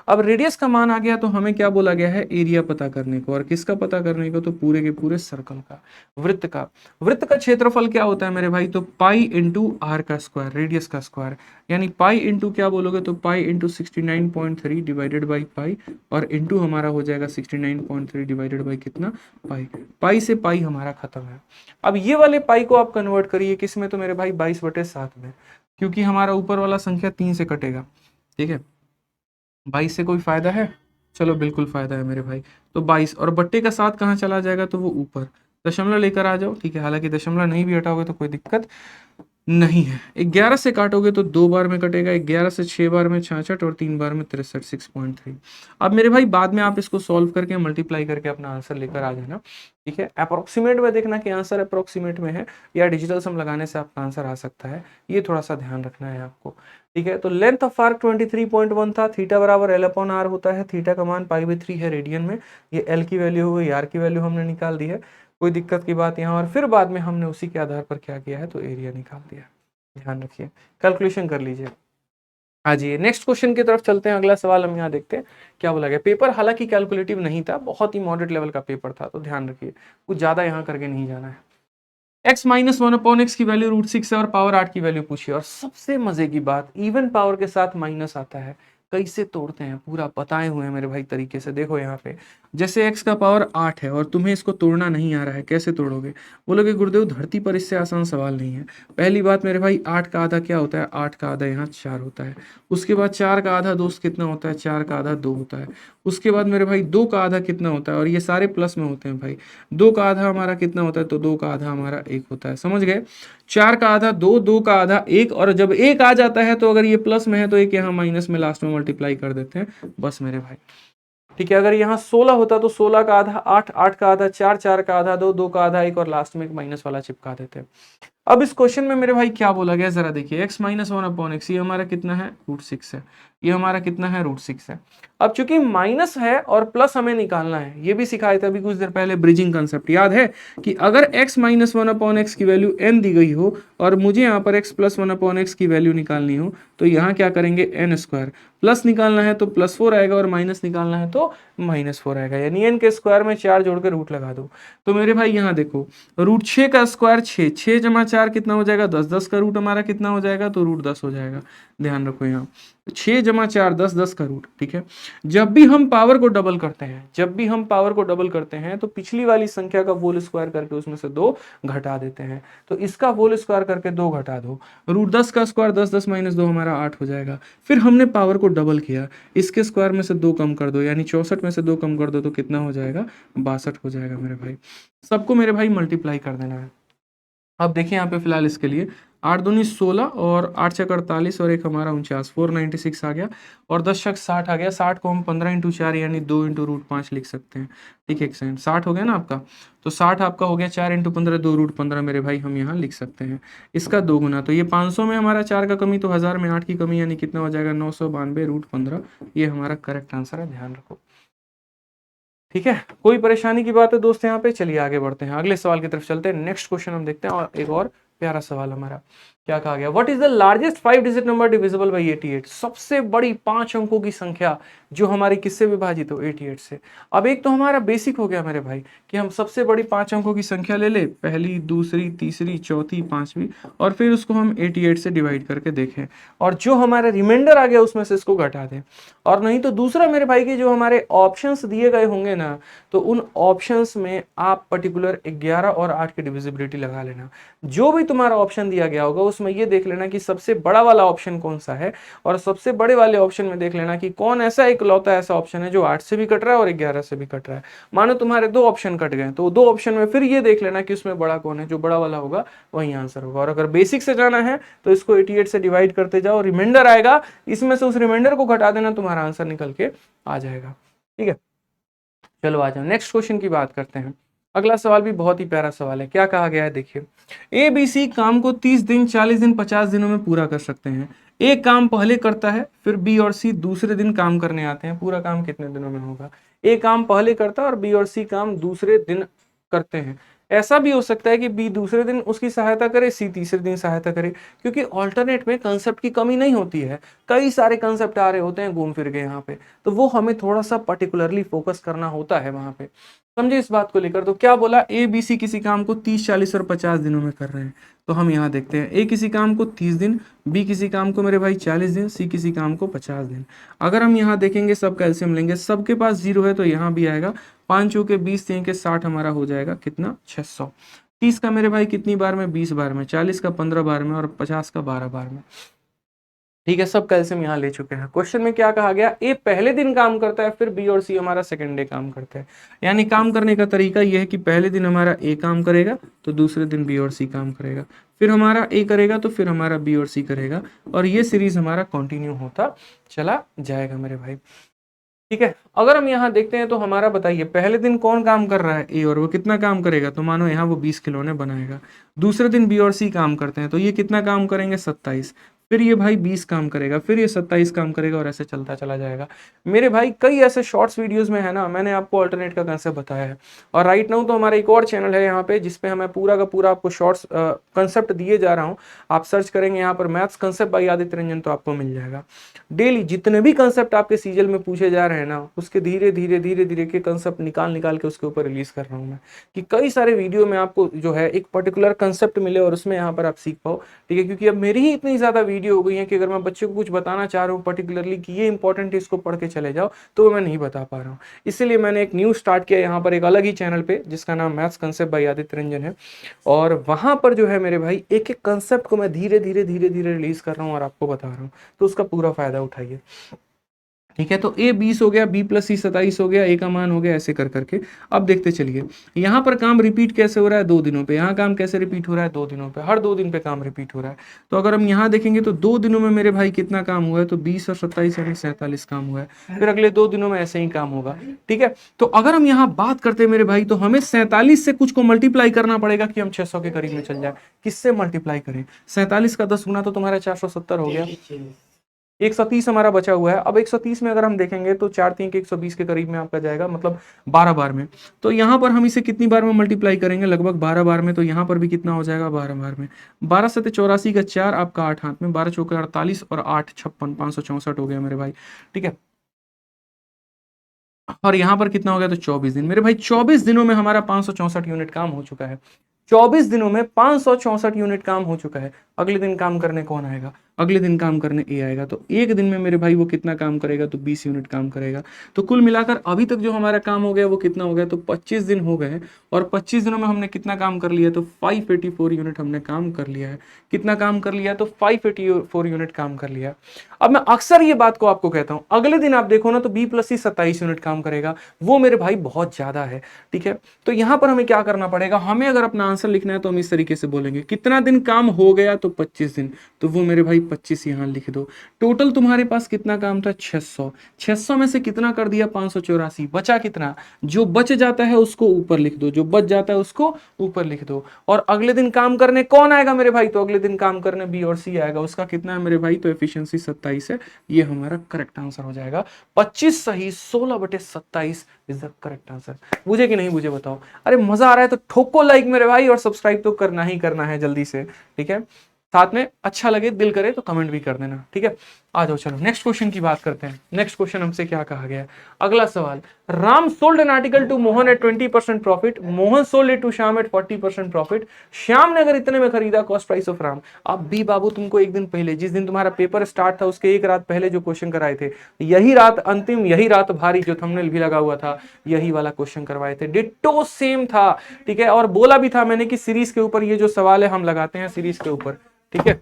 अब रेडियस का मान आ गया तो हमें क्या बोला गया है, एरिया पता करने को। और किसका पता करने को, तो पूरे के पूरे सर्कल का, वृत्त का। वृत्त का क्षेत्रफल क्या होता है मेरे भाई, तो पाई इंटू आर का स्क्वायर, रेडियस का स्क्वायर। यानी पाई इंटू क्या बोलोगे, तो pi into 69.3 divided by pi, और इंटू हमारा हो जाएगा 69.3 डिवाइडेड बाई कितना, पाई। पाई से पाई हमारा खत्म है। अब ये वाले पाई को आप कन्वर्ट करिए किस में, तो मेरे भाई 22/7 में, क्योंकि हमारा ऊपर वाला संख्या 3 से कटेगा। ठीक है, 22 से कोई फायदा है, चलो बिल्कुल फायदा है मेरे भाई। तो 22 और बट्टे का 7 कहाँ चला जाएगा, तो वो ऊपर, दशमलव लेकर आ जाओ। ठीक है, हालांकि दशमलव नहीं भी हटाओगे तो कोई दिक्कत नहीं है। 11 से काटोगे तो 2 बार में कटेगा, 11 से 6 बार में 66, और 3 बार में 63, 6.3। अब मेरे भाई बाद में आप इसको सॉल्व करके मल्टीप्लाई करके अपना आंसर लेकर आ जाना। ठीक है, अप्रोक्सीमेट में देखना कि आंसर अप्रोक्सीमेट में है या डिजिटल सम लगाने से आपका आंसर आ सकता है, ये थोड़ा सा ध्यान रखना है आपको। ठीक है, तो लेंथ ऑफ आर्क 23.1 था, थीटा बराबर L/R होता है, थीटा का मान π/3 है रेडियन में। ये L की वैल्यू हो गई, R की वैल्यू हमने निकाल दी है, कोई दिक्कत की बात यहाँ। और फिर बाद में हमने उसी के आधार पर क्या किया है, तो एरिया निकाल दिया। ध्यान रखिए, कैलकुलेशन कर लीजिए। हाँ जी, नेक्स्ट क्वेश्चन की तरफ चलते हैं। अगला सवाल हम यहाँ देखते हैं क्या बोला गया। पेपर हालांकि कैलकुलेटिव नहीं था, बहुत ही मॉडरेट लेवल का पेपर था, तो ध्यान रखिए कुछ ज्यादा यहाँ करके नहीं जाना है। x minus one upon x की वैल्यू √6 है और पावर 8 की वैल्यू पूछिए। और सबसे मजे की बात, इवन पावर के साथ माइनस आता है। कैसे तोड़ते हैं पूरा बताए हुए हैं मेरे भाई तरीके से। देखो यहाँ पे जैसे x का पावर 8 है और तुम्हें इसको तोड़ना नहीं आ रहा है, कैसे तोड़ोगे? बोलोगे गुरुदेव धरती पर इससे आसान सवाल नहीं है। पहली बात मेरे भाई, 8 का आधा क्या होता है? 8 का आधा यहाँ 4 होता है। उसके बाद 4 का आधा दोस्त कितना होता है? 4 का आधा 2 होता है। उसके बाद मेरे भाई 2 का आधा कितना होता है? और ये सारे प्लस में होते हैं भाई। 2 का आधा हमारा कितना होता है? तो 2 का आधा हमारा 1 होता है। समझ गए? 4 का आधा 2, 2 का आधा 1, और जब 1 आ जाता है तो अगर ये प्लस में है तो एक यहाँ माइनस में लास्ट में मल्टीप्लाई कर देते हैं, बस मेरे भाई। ठीक है, अगर यहाँ 16 होता तो 16 का आधा 8, 8 का आधा 4, 4 का आधा 2, 2 का आधा 1, और लास्ट में एक माइनस वाला चिपका देते हैं। अब इस क्वेश्चन में मेरे भाई क्या बोला गया जरा देखिए। x minus one upon x, ये हमारा कितना है? √6 है। ये हमारा कितना है? √6 है। अब चूंकि माइनस है और प्लस हमें निकालना है, ये भी सिखाया था अभी कुछ देर पहले, ब्रिजिंग कंसेप्ट याद है कि अगर x minus one upon x की वैल्यू n दी गई हो और मुझे यहाँ पर x plus one upon x की वैल्यू निकालनी हो, तो यहाँ क्या करेंगे? n square. प्लस निकालना है तो +4 आएगा और माइनस निकालना है तो -4 आएगा, यानी n के स्क्वायर में 4 जोड़ के रूट लगा दो। तो मेरे भाई यहाँ देखो, √6 का स्क्वायर 6, 6 जमा 4 कितना हो जाएगा? 10, 10 का रूट हमारा कितना हो जाएगा? तो √10 हो जाएगा। ध्यान रखो यहाँ 6 जमा 4 10, 10 का रूट। ठीक है, जब भी हम पावर को डबल करते हैं, जब भी हम पावर को डबल करते हैं तो पिछली वाली संख्या का होल स्क्वायर करके उसमें से 2 घटा देते हैं। तो इसका होल स्क्वायर करके 2 घटा दो, √10 का स्क्वायर 10, 10 माइनस 2 हमारा 8 हो जाएगा। फिर हमने पावर को डबल किया, इसके स्क्वायर में से 2 कम कर दो, यानी 64 में से 2 कम कर दो तो कितना हो जाएगा? 62 हो जाएगा मेरे भाई। सबको मेरे भाई मल्टीप्लाई कर देना है। अब देखिए यहाँ पे फिलहाल इसके लिए 8 दूनी 16 और 8 छक 48 और एक हमारा 49, 496 आ गया, और 10 छक 60 आ गया। 60 को हम 15 इंटू 4 यानी 2 इंटू √5 लिख सकते हैं। ठीक है, एक सेकंड, 60 हो गया ना आपका? तो 60 आपका हो गया 4 इंटू 15 2 √15 मेरे भाई, हम यहाँ लिख सकते हैं। इसका 2 गुना, तो ये 500 में हमारा 4 का कमी, तो 1000 में 8 की कमी, यानी कितना हो जाएगा? 992 √15। ये हमारा करेक्ट आंसर है, ध्यान रखो। ठीक है, कोई परेशानी की बात है दोस्त यहाँ पे? चलिए आगे बढ़ते हैं, अगले सवाल की तरफ चलते हैं। नेक्स्ट क्वेश्चन हम देखते हैं, और एक और प्यारा सवाल हमारा क्या कहा गया। What is the largest 5 digit number divisible by 88? सबसे बड़ी 5 अंकों की संख्या जो हमारी किससे विभाजित हो? 88 से। अब एक तो हमारा बेसिक हो गया मेरे भाई कि हम सबसे बड़ी 5 अंकों की संख्या ले ले, पहली, दूसरी, तीसरी, चौथी, पांचवी, और फिर उसको हम 88 से डिवाइड करके देखें, और जो हमारा रिमाइंडर आ गया उसमें से इसको घटा दें। और नहीं तो दूसरा मेरे भाई की जो हमारे ऑप्शंस दिए गए होंगे ना, तो उन ऑप्शंस में आप पर्टिकुलर 11 और 8 की डिविजिबिलिटी लगा लेना। जो भी तुम्हारा ऑप्शन दिया गया होगा उसमें ये देख लेना कि सबसे बड़ा वाला ऑप्शन कौन सा है, और सबसे बड़े वाले ऑप्शन में देख लेना कि कौन ऐसा इकलौता ऐसा ऑप्शन है जो 8 से भी कट रहा है और 11 से भी कट रहा है। मानो तुम्हारे 2 ऑप्शन कट गए, तो 2 ऑप्शन में फिर ये देख लेना कि उसमें बड़ा कौन है, जो बड़ा वाला होगा वही आंसर होगा। और अगर बेसिक से जाना है तो इसको 88 से डिवाइड करते जाओ, रिमाइंडर आएगा, इसमें से उस रिमाइंडर को घटा देना, तुम्हारा आंसर निकल के आ जाएगा। ठीक है, चलो आ जाओ नेक्स्ट क्वेश्चन की बात करते हैं। अगला सवाल भी बहुत ही प्यारा सवाल है। क्या कहा गया है देखिए, ए बी सी काम को 30 दिन, 40 दिन, 50 दिनों में पूरा कर सकते हैं। ए काम पहले करता है, फिर बी और सी दूसरे दिन काम करने आते हैं। पूरा काम कितने दिनों में होगा? ए काम पहले करता है और बी और सी काम दूसरे दिन करते हैं। ऐसा भी हो सकता है कि बी दूसरे दिन उसकी सहायता करे, सी तीसरे दिन सहायता करे, क्योंकि ऑल्टरनेट में कंसेप्ट की कमी नहीं होती है। कई सारे कंसेप्ट आ रहे होते हैं घूम फिर के यहाँ पे, तो वो हमें थोड़ा सा पर्टिकुलरली फोकस करना होता है वहां पे। समझे इस बात को लेकर? तो क्या बोला, ए बी सी किसी काम को 30, 40 और 50 दिनों में कर रहे हैं। तो हम यहाँ देखते हैं, ए किसी काम को 30 दिन, बी किसी काम को मेरे भाई 40 दिन, सी किसी काम को 50 दिन। अगर हम यहाँ देखेंगे, सब कैल्शियम लेंगे, सबके पास 0 है तो यहाँ भी आएगा। 5 चौके 20, 3 के 60, हमारा हो जाएगा कितना? 600। 30 का मेरे भाई कितनी बार में? 20 बार में। 40 का 15 बार में, और 50 का 12 बार में। ठीक है, सब कैल्शियम यहाँ ले चुके हैं। क्वेश्चन में क्या कहा गया, ए पहले दिन काम करता है, फिर बी और सी हमारा सेकंड डे काम करते हैं। यानी काम करने का तरीका यह है कि पहले दिन हमारा ए काम करेगा तो दूसरे दिन बी और सी काम करेगा, फिर हमारा ए करेगा तो फिर हमारा बी और सी करेगा, और ये सीरीज हमारा कंटिन्यू होता चला जाएगा मेरे भाई। ठीक है, अगर हम यहाँ देखते हैं तो हमारा बताइए, पहले दिन कौन काम कर रहा है? ए, और वो कितना काम करेगा? तो मानो यहाँ वो 20 खिलौने बनाएगा। दूसरे दिन बी और सी काम करते हैं, तो ये कितना काम करेंगे? 27। फिर ये भाई 20 काम करेगा, फिर ये 27 काम करेगा और ऐसे चलता चला जाएगा। मेरे भाई कई ऐसे शॉर्ट्स वीडियोस में है ना, मैंने आपको अल्टरनेट का कंसेप्ट बताया है। और राइट नाउ तो हमारा एक और चैनल है यहाँ पे जिसपे मैं पूरा का पूरा आपको शॉर्ट्स कंसेप्ट दिए जा रहा हूँ। आप सर्च करेंगे यहाँ पर maths concept by Aditya Ranjan तो आपको मिल जाएगा। डेली जितने भी कंसेप्ट आपके सीजल में पूछे जा रहे हैं ना, उसके धीरे धीरे धीरे धीरे के कंसेप्ट निकाल निकाल के उसके ऊपर रिलीज कर रहा हूँ मैं, कि कई सारे वीडियो में आपको जो है एक पर्टिकुलर कंसेप्ट मिले और उसमें यहाँ पर आप सीख पाओ। ठीक है, क्योंकि अब मेरी ही इतनी ज्यादा वीडियो हो गई है कि अगर मैं बच्चे को कुछ बताना चाह रहा हूँ पर्टिकुलरली कि ये इंपॉर्टेंट है इसको पढ़ के चले जाओ, तो वो मैं नहीं बता पा रहा हूँ। इसीलिए मैंने एक न्यू स्टार्ट किया यहाँ पर एक अलग ही चैनल पे जिसका नाम maths concept by Aditya Ranjan है। और वहां पर जो है मेरे भाई एक एक कंसेप्ट को मैं धीरे धीरे धीरे धीरे रिलीज कर रहा हूँ और आपको बता रहा हूँ, तो उसका पूरा फायदा उठाइए। ठीक है, तो a 20 हो गया, b प्लस c 27 हो गया, a का मान हो गया, ऐसे कर करके। अब देखते चलिए यहाँ पर काम रिपीट कैसे हो रहा है 2 दिनों पे, यहाँ काम कैसे रिपीट हो रहा है 2 दिनों पे, हर 2 दिन पे काम रिपीट हो रहा है। तो अगर हम यहाँ देखेंगे तो 2 दिनों में मेरे भाई कितना काम हुआ है, तो 20 और 27 यानी 47 काम हुआ है। फिर अगले 2 दिनों में ऐसे ही काम होगा। ठीक है, तो अगर हम यहाँ बात करते हैं मेरे भाई, तो हमें 47 से कुछ को मल्टीप्लाई करना पड़ेगा कि हम 600 के करीब में चल जाए। किससे मल्टीप्लाई करें? 47 का 10 गुना तो तुम्हारा 470 हो गया। 130 हमारा बचा हुआ है। अब 130 में अगर हम देखेंगे तो 4 3 के 120 के करीब में आपका जाएगा, मतलब 12 बार में। तो यहाँ पर हम इसे कितनी बार में मल्टीप्लाई करेंगे? लगभग 12 बार में। तो यहाँ पर भी कितना हो जाएगा? 12 बार में। 12 7 84 का 4, आपका 8 हाथ में, 12 चौके 48 और 8 56, 564 हो गया मेरे भाई। ठीक है, और यहाँ पर कितना हो गया? तो 24 दिन। मेरे भाई 24 दिनों में हमारा 564 यूनिट काम हो चुका है। 24 दिनों में 564 यूनिट काम हो चुका है। अगले दिन काम करने कौन आएगा? अगले दिन काम करने ए आएगा। तो एक दिन में मेरे भाई वो कितना काम करेगा? तो 20 यूनिट काम करेगा। तो कुल मिलाकर अभी तक जो हमारा काम हो गया वो कितना हो गया? तो 25 दिन हो गए। और 25 दिनों में हमने कितना काम कर लिया? तो 584 यूनिट हमने काम कर लिया है। कितना काम कर लिया? तो 584 यूनिट काम कर लिया। अब मैं अक्सर ये बात को आपको कहता हूं, अगले दिन आप देखो ना तो b प्लस सी 27 यूनिट काम करेगा। वो मेरे भाई बहुत ज्यादा है। ठीक है, तो यहां पर हमें क्या करना पड़ेगा? हमें अगर अपना आंसर लिखना है तो हम इस तरीके से बोलेंगे, कितना दिन काम हो गया? तो 25 दिन। तो वो मेरे भाई 25 यहां लिख दो। टोटल तुम्हारे पास कितना काम था? 600। 600 में से कितना कर दिया? 584। बचा कितना? जो बच जाता है उसको ऊपर लिख दो, जो बच जाता है उसको ऊपर लिख दो। और अगले दिन काम करने कौन आएगा मेरे भाई? तो अगले दिन काम करने बी और सी आएगा। उसका कितना है मेरे भाई? तो एफिशिएंसी 27 है। ये हमारा करेक्ट आंसर हो जाएगा। 25 सही, 16/27 इज द करेक्ट आंसर। बुझे कि नहीं बुझे बताओ? अरे मजा आ रहा है तो ठोको लाइक मेरे भाई, और सब्सक्राइब तो करना ही करना है जल्दी से। ठीक है, साथ में अच्छा लगे, दिल करे तो कमेंट भी कर देना। ठीक है, आ जाओ चलो नेक्स्ट क्वेश्चन की बात करते हैं। नेक्स्ट क्वेश्चन हमसे क्या कहा गया है? अगला सवाल, Ram sold an article to Mohan at 20% profit, Mohan sold it to Shyam at 40% profit. Shyam ने अगर इतने में खरीदा, कॉस्ट प्राइस ऑफ राम। अब भी बाबू तुमको एक दिन पहले, जिस दिन तुम्हारा पेपर स्टार्ट था उसके एक रात पहले जो क्वेश्चन कराए थे, यही रात अंतिम, यही रात भारी, जो थंबनेल भी लगा हुआ था, यही वाला क्वेश्चन करवाए थे। डिट्टो सेम था। ठीक है, और बोला भी था मैंने कि सीरीज के ऊपर ये जो सवाल है हम लगाते हैं सीरीज के ऊपर। ठीक है,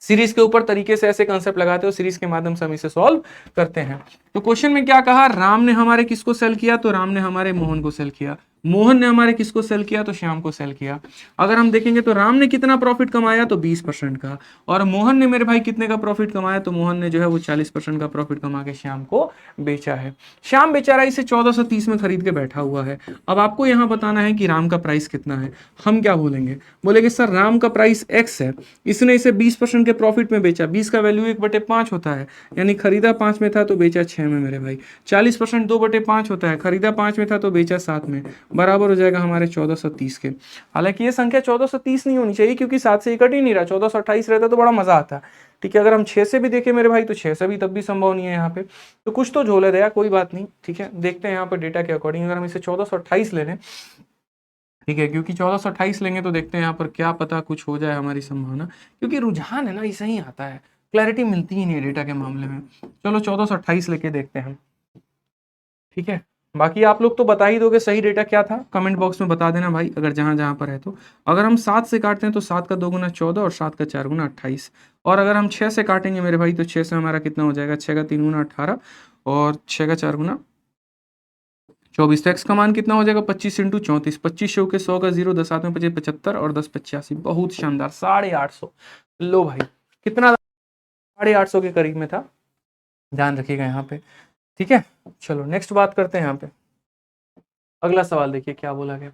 सीरीज के ऊपर तरीके से ऐसे कंसेप्ट लगाते हो, सीरीज के माध्यम से हम इसे सॉल्व करते हैं। तो क्वेश्चन में क्या कहा? राम ने हमारे किसको सेल किया? तो राम ने हमारे मोहन को सेल किया। मोहन ने हमारे किसको सेल किया? तो श्याम को सेल किया। अगर हम देखेंगे तो राम ने कितना प्रॉफिट कमाया? तो 20% का। और मोहन ने मेरे भाई कितने का प्रॉफिट कमाया? तो मोहन ने जो है वो 40% का प्रॉफिट कमा के श्याम को बेचा है। श्याम बेचारा इसे 1430 में खरीद के बैठा हुआ है। अब आपको यहां बताना है कि राम का प्राइस कितना है। हम क्या बोलेंगे? बोलेंगे सर राम का प्राइस x है, इसने इसे 20% के प्रॉफिट में बेचा। 20 का वैल्यू 1/5 होता है, यानी खरीदा 5 में था तो बेचा 6 में मेरे भाई। 40% 2/5 होता है, खरीदा 5 में था तो बेचा 7 में, बराबर हो जाएगा हमारे 1430 के। हालांकि ये संख्या 1430 नहीं होनी चाहिए क्योंकि 7 से कट ही नहीं रहा, 1428 रहता तो बड़ा मजा आता। ठीक है, अगर हम 6 से भी देखें मेरे भाई तो 6 से भी तब भी संभव नहीं है यहाँ पे। तो कुछ तो झोले दया, कोई बात नहीं। ठीक है, देखते हैं यहाँ पर डेटा के अकॉर्डिंग। अगर हम इसे 1428 ले लें, ठीक है, क्योंकि 1428 लेंगे तो देखते हैं यहाँ पर क्या पता कुछ हो जाए हमारी संभावना, क्योंकि रुझान है ना ऐसा ही आता है, क्लैरिटी मिलती ही नहीं है डेटा के मामले में। चलो 1428 लेके देखते हैं। ठीक है, बाकी आप लोग तो बता ही दोगे सही डेटा क्या था, कमेंट बॉक्स में बता देना भाई अगर जहां जहां पर है तो। अगर हम 7 से काटते हैं तो 7 का 2 गुना 14 और 7 का 4 गुना 28। और अगर हम 6 से काटेंगे मेरे भाई तो 6 से हमारा कितना हो जाएगा? 6 का 3 गुना 18 और 6 का 4 गुना 24। तो एक्स का मान कितना हो जाएगा? 25 इंटू 34। 25 शो के 100 का 0, 10 हाथ में 25 75 और 10 85। बहुत शानदार, 850। लो भाई, कितना? 850 के करीब में था, ध्यान रखिएगा यहाँ पे। ठीक है, चलो नेक्स्ट बात करते हैं यहाँ पे। अगला सवाल देखिए क्या बोला गया।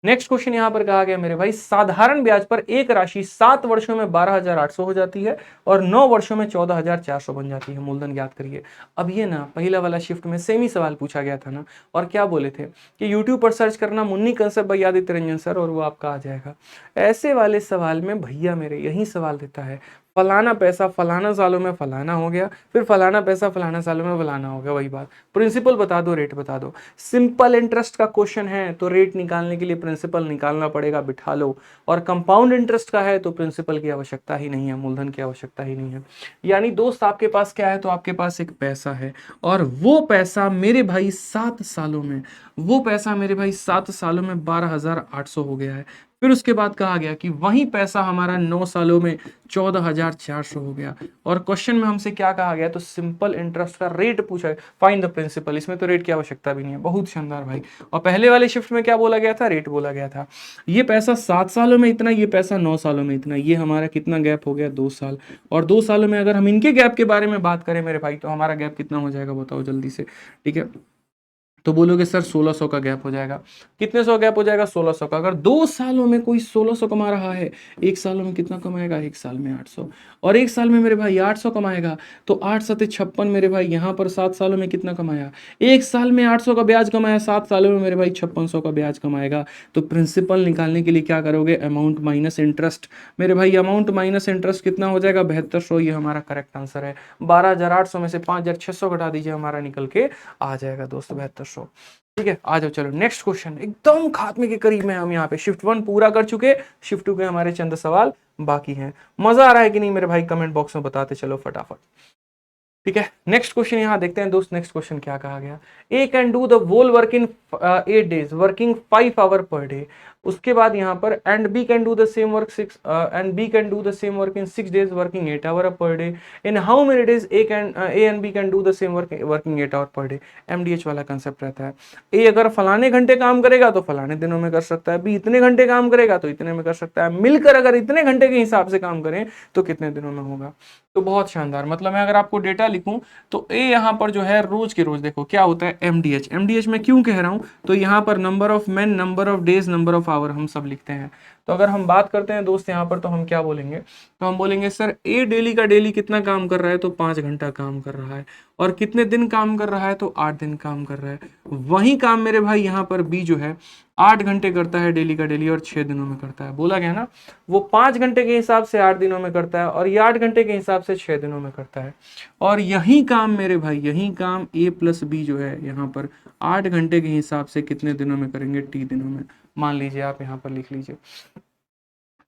नेक्स्ट क्वेश्चन यहां पर कहा गया मेरे भाई, साधारण ब्याज पर एक राशि 7 वर्षों में 12,800 हो जाती है और 9 वर्षों में 14,400 बन जाती है, मूलधन ज्ञात करिए। अब ये ना पहला वाला शिफ्ट में सेम ही सवाल पूछा गया था ना, और क्या बोले थे कि यूट्यूब पर सर्च करना Munni concept by Aditya Ranjan sir और वो आपका आ जाएगा। ऐसे वाले सवाल में भैया मेरे यही सवाल देता है, फलाना पैसा फलाना सालों में फलाना हो गया, फिर फलाना पैसा फलाना सालों में फलाना हो गया, वही बात, प्रिंसिपल बता दो, रेट बता दो। सिंपल इंटरेस्ट का क्वेश्चन है तो रेट निकालने के लिए प्रिंसिपल निकालना पड़ेगा, बिठा लो। और कंपाउंड इंटरेस्ट का है तो प्रिंसिपल की आवश्यकता ही नहीं है, मूलधन की आवश्यकता ही नहीं है। यानी दोस्त आपके पास क्या है, तो आपके पास एक पैसा है, और वो पैसा मेरे भाई 7 सालों में, वो पैसा मेरे भाई 7 सालों में 12,800 हो गया है। फिर उसके बाद कहा गया कि वही पैसा हमारा 9 सालों में 14,400 हो गया। और क्वेश्चन में हमसे क्या कहा गया, तो सिंपल इंटरेस्ट का रेट पूछा है, फाइंड द प्रिंसिपल। इसमें तो रेट की आवश्यकता भी नहीं है, बहुत शानदार भाई। और पहले वाले शिफ्ट में क्या बोला गया था, रेट बोला गया था। ये पैसा 7 सालों में इतना, ये पैसा 9 सालों में इतना, ये हमारा कितना गैप हो गया, 2 साल। और 2 सालों में अगर हम इनके गैप के बारे में बात करें मेरे भाई, तो हमारा गैप कितना हो जाएगा बताओ जल्दी से, ठीक है। तो बोलोगे सर 1600 का गैप हो जाएगा। कितने सौ गैप हो जाएगा, 1600 का। अगर 2 सालों में कोई 1600 कमा रहा है, 1 सालों में कितना कमाएगा, 1 साल में 800, और 1 साल में मेरे भाई 800 कमाएगा, तो 8 सते 56 मेरे भाई, यहाँ पर 7 सालों में कितना कमाया, 1 साल में 800 का ब्याज कमाया, 7 सालों में मेरे भाई 5600 का ब्याज कमाएगा। तो प्रिंसिपल निकालने के लिए क्या करोगे, अमाउंट माइनस इंटरेस्ट। मेरे भाई अमाउंट माइनस इंटरेस्ट कितना हो जाएगा, 7200, ये हमारा करेक्ट आंसर है। 12,800 में से 5,600 घटा दीजिए, हमारा निकल के आ जाएगा दोस्त 7200। ठीक है, आ जाओ चलो नेक्स्ट क्वेश्चन, एकदम खात्मे के करीब में हम यहाँ पे शिफ्ट 1 पूरा कर चुके, शिफ्ट 2 के हमारे चंद सवाल बाकी हैं। मजा आ रहा है कि नहीं मेरे भाई, कमेंट बॉक्स में बताते चलो फटाफट। ठीक है, नेक्स्ट क्वेश्चन यहां देखते हैं दोस्त। नेक्स्ट क्वेश्चन क्या कहा गया, A can do the whole work in 8 days working 5 hour per day. उसके बाद यहां पर and B can do the same work 6 and B can do the same work in 6 days working 8 hour per day. In how many days A and B can do the same work working 8 hour per day. MDH वाला concept रहता है, ए अगर फलाने घंटे काम करेगा तो फलाने दिनों में कर सकता है, बी इतने घंटे काम करेगा तो इतने में कर सकता है, मिलकर अगर इतने घंटे के हिसाब से काम करें तो कितने दिनों में होगा। तो बहुत शानदार, मतलब मैं अगर आपको डेटा लिखूं तो ए यहाँ पर जो है रोज के रोज देखो क्या होता है, एमडीएच। एमडीएच में क्यों कह रहा हूं, तो यहाँ पर number of man, number of days, number of hour हम सब लिखते हैं। तो अगर हम बात करते हैं दोस्त यहाँ पर, तो हम क्या बोलेंगे, तो हम बोलेंगे सर ए डेली का डेली कितना काम कर रहा है, तो 5 घंटा काम कर रहा है, और कितने दिन काम कर रहा है, तो 8 दिन काम कर रहा है। वही काम मेरे भाई यहाँ पर बी जो है 8 घंटे करता है डेली का डेली, और 6 दिनों में करता है। बोला गया ना, वो 5 घंटे के हिसाब से 8 दिनों में करता है, और ये 8 घंटे के हिसाब से 6 दिनों में करता है। और यही काम मेरे भाई, यही काम ए प्लस बी जो है यहाँ पर 8 घंटे के हिसाब से कितने दिनों में करेंगे, टी दिनों में। मान लीजिए आप यहाँ पर लिख लीजिए,